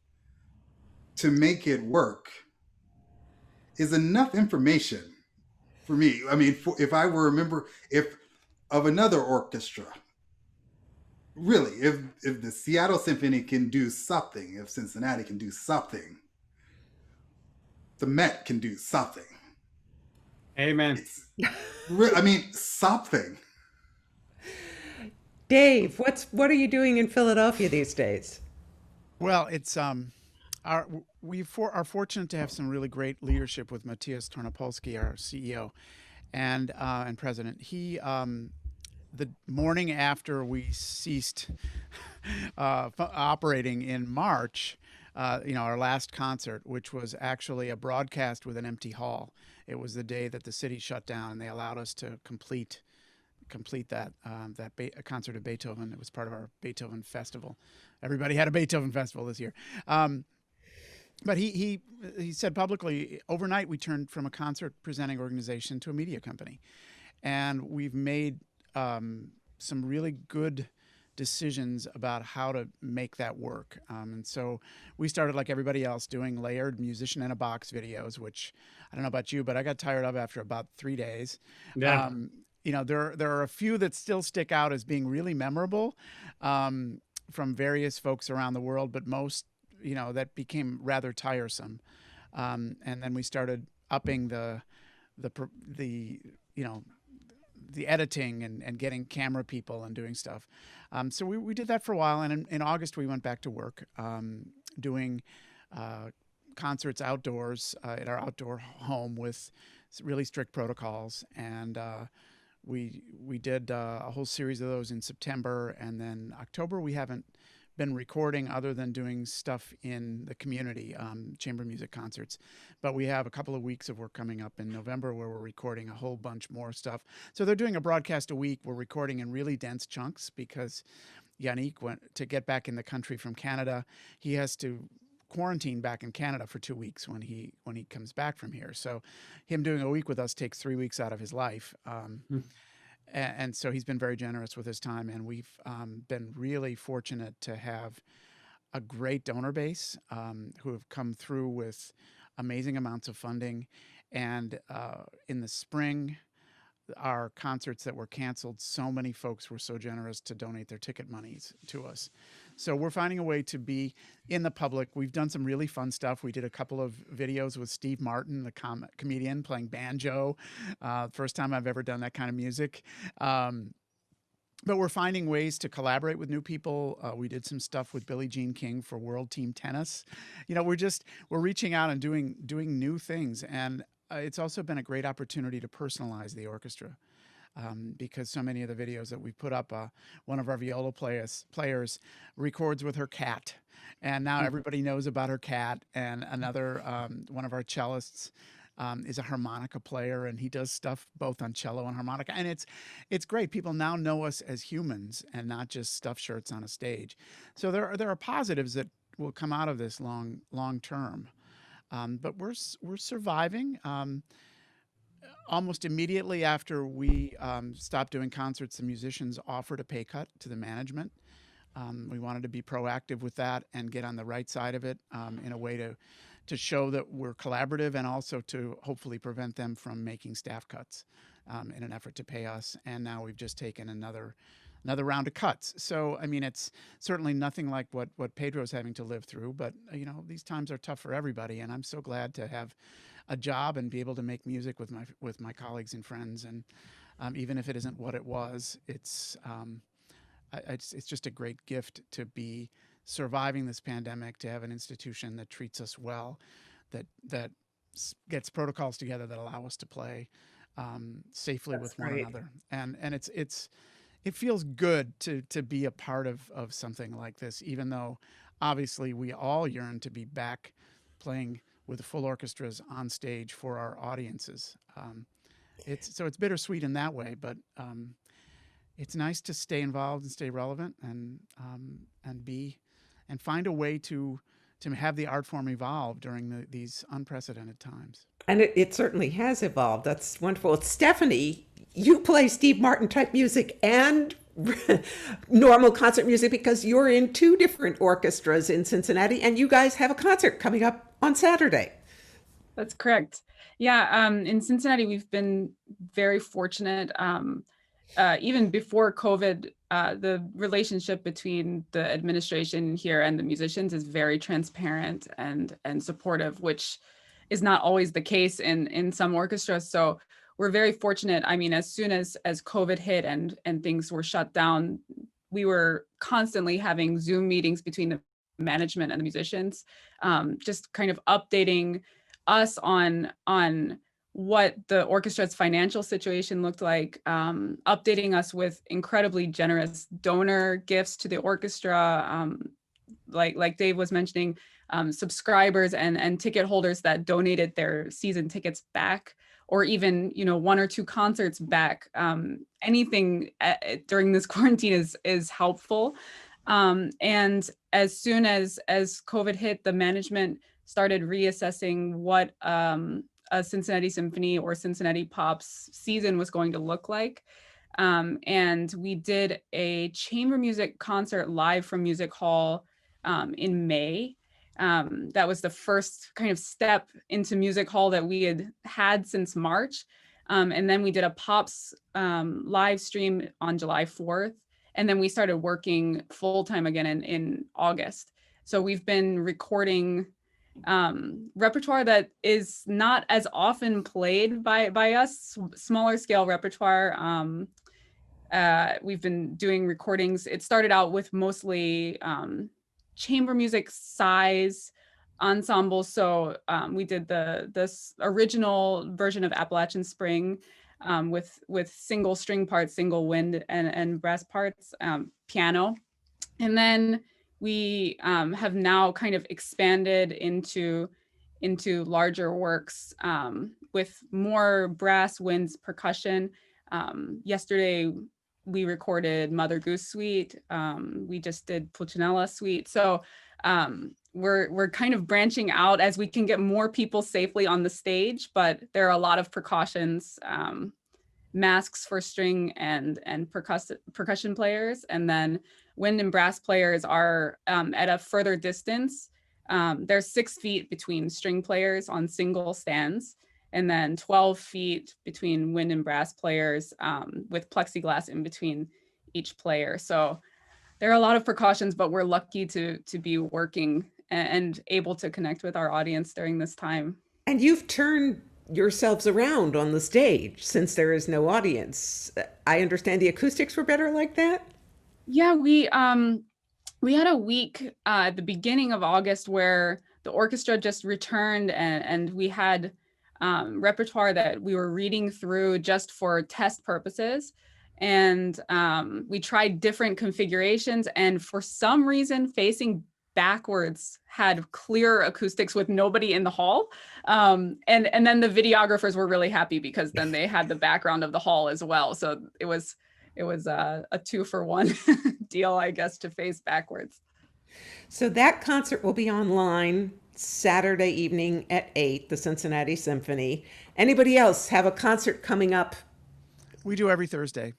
to make it work is enough information for me. I mean, if I were a member if of another orchestra, really, if the Seattle Symphony can do something, if Cincinnati can do something, the Met can do something. Amen. I mean, something. Dave, what are you doing in Philadelphia these days? Well, it's are fortunate to have some really great leadership with Matthias Tornopolsky, our CEO and president. He the morning after we ceased operating in March, our last concert, which was actually a broadcast with an empty hall. It was the day that the city shut down, and they allowed us to complete that concert of Beethoven. It was part of our Beethoven festival. Everybody had a Beethoven festival this year. But he said publicly, overnight we turned from a concert presenting organization to a media company, and we've made some really good decisions about how to make that work. And so we started, like everybody else, doing layered musician in a box videos, which I don't know about you, but I got tired of after about 3 days. Yeah. There are a few that still stick out as being really memorable from various folks around the world, but most, that became rather tiresome. And then we started upping the editing and getting camera people and doing stuff. So we did that for a while. And in August, we went back to work doing concerts outdoors at our outdoor home with really strict protocols. And we did a whole series of those in September. And then October, we haven't been recording other than doing stuff in the community, chamber music concerts. But we have a couple of weeks of work coming up in November where we're recording a whole bunch more stuff. So they're doing a broadcast a week. We're recording in really dense chunks because Yannick went to get back in the country from Canada. He has to quarantine back in Canada for 2 weeks when he comes back from here. So him doing a week with us takes 3 weeks out of his life. And so he's been very generous with his time, and we've been really fortunate to have a great donor base who have come through with amazing amounts of funding. And in the spring, our concerts that were canceled, so many folks were so generous to donate their ticket monies to us. So we're finding a way to be in the public. We've done some really fun stuff. We did a couple of videos with Steve Martin, the comedian, playing banjo. First time I've ever done that kind of music. But we're finding ways to collaborate with new people. We did some stuff with Billie Jean King for World Team Tennis. We're reaching out and doing new things. And it's also been a great opportunity to personalize the orchestra. Because so many of the videos that we put up, one of our viola players records with her cat, and now everybody knows about her cat. And another one of our cellists is a harmonica player, and he does stuff both on cello and harmonica, and it's great. People now know us as humans and not just stuff shirts on a stage. So there are positives that will come out of this long term, but we're surviving. Almost immediately after we stopped doing concerts, the musicians offered a pay cut to the management. We wanted to be proactive with that and get on the right side of it in a way to show that we're collaborative, and also to hopefully prevent them from making staff cuts in an effort to pay us. And now we've just taken another round of cuts. So, I mean, it's certainly nothing like what Pedro's having to live through, but these times are tough for everybody, and I'm so glad to have a job and be able to make music with my colleagues and friends. And even if it isn't what it was, it's just a great gift to be surviving this pandemic, to have an institution that treats us well, that gets protocols together that allow us to play safely with one another. And it feels good to be a part of something like this, even though obviously we all yearn to be back playing with full orchestras on stage for our audiences. It's bittersweet in that way, but it's nice to stay involved and stay relevant and find a way to have the art form evolve during these unprecedented times. And it certainly has evolved. That's wonderful. Stephanie, you play Steve Martin type music and normal concert music because you're in two different orchestras in Cincinnati, and you guys have a concert coming up on Saturday. That's correct. Yeah, in Cincinnati, we've been very fortunate. Even before COVID, the relationship between the administration here and the musicians is very transparent and supportive, which is not always the case in some orchestras. So we're very fortunate. I mean, as soon as COVID hit and things were shut down, we were constantly having Zoom meetings between the management and the musicians, just kind of updating us on what the orchestra's financial situation looked like, updating us with incredibly generous donor gifts to the orchestra, like Dave was mentioning, subscribers and ticket holders that donated their season tickets back, or even, one or two concerts back. Anything during this quarantine is helpful. And as soon as COVID hit, the management started reassessing what a Cincinnati Symphony or Cincinnati Pop's season was going to look like. And we did a chamber music concert live from Music Hall in May. That was the first kind of step into Music Hall that we had since March. And then we did a Pops live stream on July 4th. And then we started working full-time again in August. So we've been recording repertoire that is not as often played by us, smaller scale repertoire. We've been doing recordings. It started out with mostly chamber music size ensembles. So we did this original version of Appalachian Spring with single string parts, single wind and brass parts, piano. And then we have now kind of expanded into larger works with more brass, winds, percussion. Yesterday, we recorded Mother Goose Suite. We just did Pulcinella Suite. So we're kind of branching out as we can get more people safely on the stage, but there are a lot of precautions, masks for string and percussion players, and then wind and brass players are at a further distance. There's 6 feet between string players on single stands, and then 12 feet between wind and brass players with plexiglass in between each player. So there are a lot of precautions, but we're lucky to be working and able to connect with our audience during this time. And you've turned yourselves around on the stage since there is no audience. I understand the acoustics were better like that? Yeah, we had a week at the beginning of August where the orchestra just returned and we had repertoire that we were reading through just for test purposes. And we tried different configurations, and for some reason, facing backwards had clear acoustics with nobody in the hall. And then the videographers were really happy because then they had the background of the hall as well. So it was a 2-for-1 deal, I guess, to face backwards. So that concert will be online Saturday evening at 8, the Cincinnati Symphony. Anybody else have a concert coming up We do every Thursday.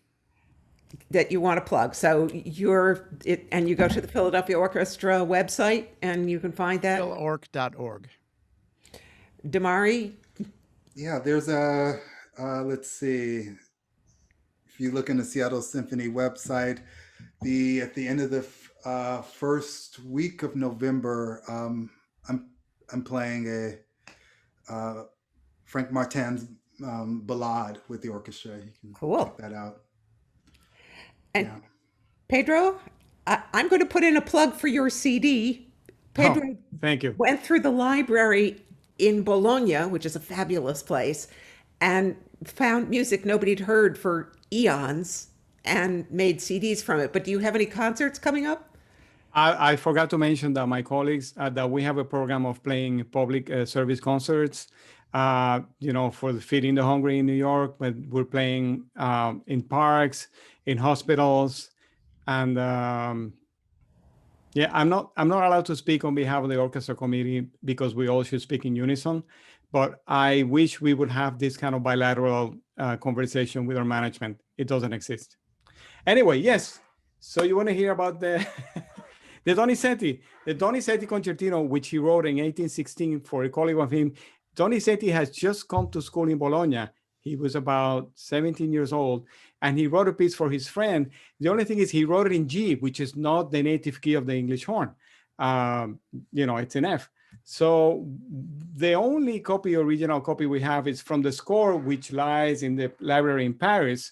that you want to plug? So and you go to the Philadelphia Orchestra website and you can find that. philorg.org. Demarre? Yeah, there's let's see. If you look in the Seattle Symphony website, at the end of the first week of November, I'm playing a Frank Martin's Ballade with the orchestra. You can Cool. check that out. And Yeah. Pedro, I'm going to put in a plug for your CD. Pedro Thank you. went through the library in Bologna, which is a fabulous place, and found music nobody'd heard for eons. and made CDs from it. But do you have any concerts coming up? I forgot to mention that my colleagues, that we have a program of playing public service concerts, for the Feeding the Hungry in New York, but we're playing in parks, in hospitals, and I'm not allowed to speak on behalf of the orchestra committee because we all should speak in unison, but I wish we would have this kind of bilateral conversation with our management. It doesn't exist. Anyway, yes. So you want to hear about the the Donizetti Concertino, which he wrote in 1816 for a colleague of him. Donizetti has just come to school in Bologna. He was about 17 years old, and he wrote a piece for his friend. The only thing is he wrote it in G, which is not the native key of the English horn. It's in F. So the only original copy we have is from the score, which lies in the library in Paris.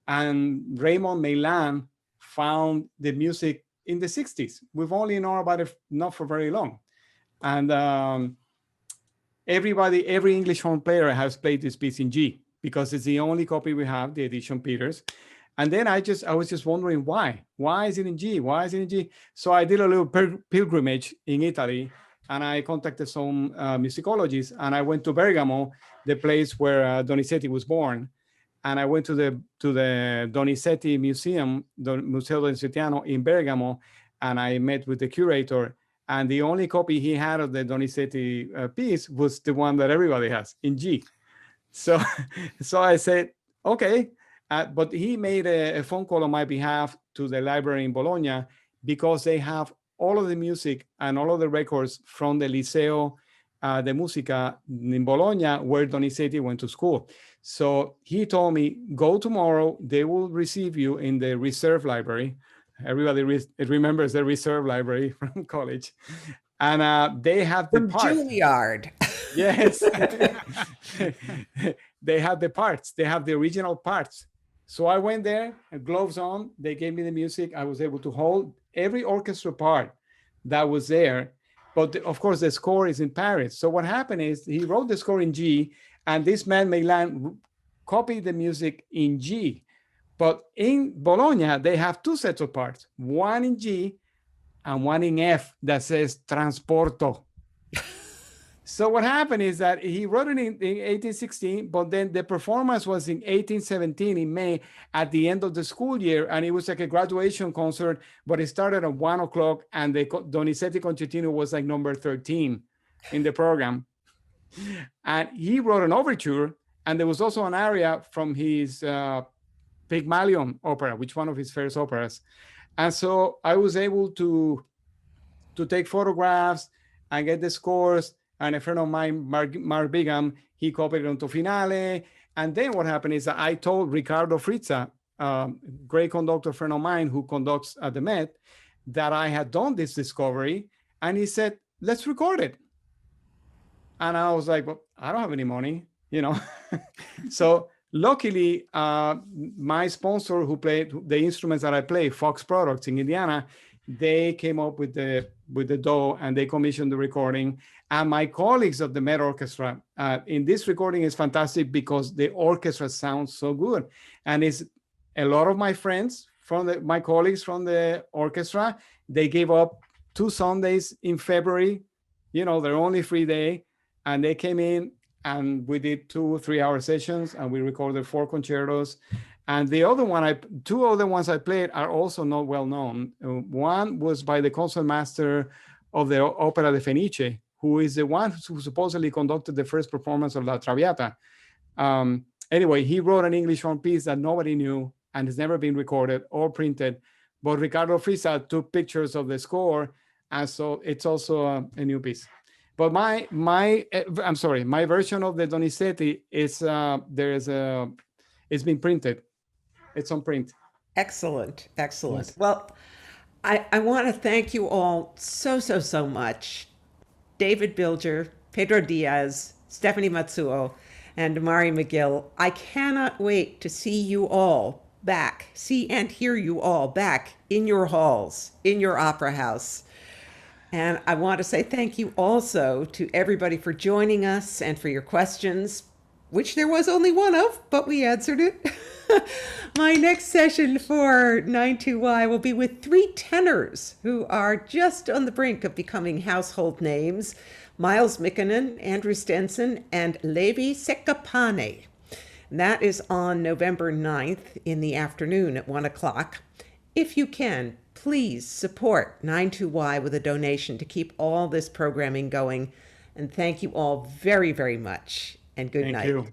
And Raymond Meilland found the music in the 60s. We've only known about it not for very long. And every English horn player has played this piece in G because it's the only copy we have, the edition Peters. And then I was just wondering why. Why is it in G? Why is it in G? So I did a little pilgrimage in Italy, and I contacted some musicologists, and I went to Bergamo, the place where Donizetti was born. And I went to the Donizetti Museum, the Museo Donizettiano in Bergamo, and I met with the curator. And the only copy he had of the Donizetti piece was the one that everybody has in G. So I said, okay. But he made a phone call on my behalf to the library in Bologna because they have all of the music and all of the records from the Liceo de Musica in Bologna, where Donizetti went to school. So he told me, go tomorrow. They will receive you in the reserve library. Everybody remembers the reserve library from college. And they have the parts. Juilliard. Yes. They have the parts. They have the original parts. So I went there, gloves on. They gave me the music. I was able to hold every orchestra part that was there. But of course, the score is in Paris. So what happened is he wrote the score in G, and this man, Meilland, copied the music in G. But in Bologna, they have two sets of parts, one in G and one in F that says Transporto. So what happened is that he wrote it in 1816, but then the performance was in 1817 in May at the end of the school year. And it was like a graduation concert, but it started at 1 o'clock, and the Donizetti Concertino was like number 13 in the program. And he wrote an overture, and there was also an aria from his Pygmalion opera, which one of his first operas. And so I was able to take photographs and get the scores. And a friend of mine, Mark Bigham, he copied it onto Finale. And then what happened is that I told Ricardo Frizza, great conductor friend of mine who conducts at the Met, that I had done this discovery. And he said, let's record it. And I was like, well, I don't have any money, So luckily, my sponsor who played the instruments that I play, Fox Products in Indiana, they came up with the dough, and they commissioned the recording. And my colleagues of the Met Orchestra, in this recording is fantastic because the orchestra sounds so good. And it's a lot of my friends my colleagues from the orchestra, they gave up 2 Sundays in February, their only free day. And they came in, and we did 2-3 hour sessions, and we recorded 4 concertos. And the other one, 2 other ones I played are also not well known. One was by the concertmaster of the Opera de Fenice, who is the one who supposedly conducted the first performance of La Traviata. Anyway, he wrote an English horn piece that nobody knew and has never been recorded or printed. But Ricardo Frizza took pictures of the score, and so it's also a new piece. But my version of the Donizetti is it's been printed. It's on print. Excellent. Yes. Well, I want to thank you all so much. David Bilger, Pedro Díaz, Stefani Matsuo, and Demarre McGill. I cannot wait to see you all back, see and hear you all back in your halls, in your opera house. And I want to say thank you also to everybody for joining us and for your questions, which there was only one of, but we answered it. My next session for 92Y will be with three tenors who are just on the brink of becoming household names: Miles Mikkonen, Andrew Stenson, and Levi Sekapane. That is on November 9th in the afternoon at 1 o'clock. If you can, please support 92Y with a donation to keep all this programming going. And thank you all very, very much. And good Thank night. you.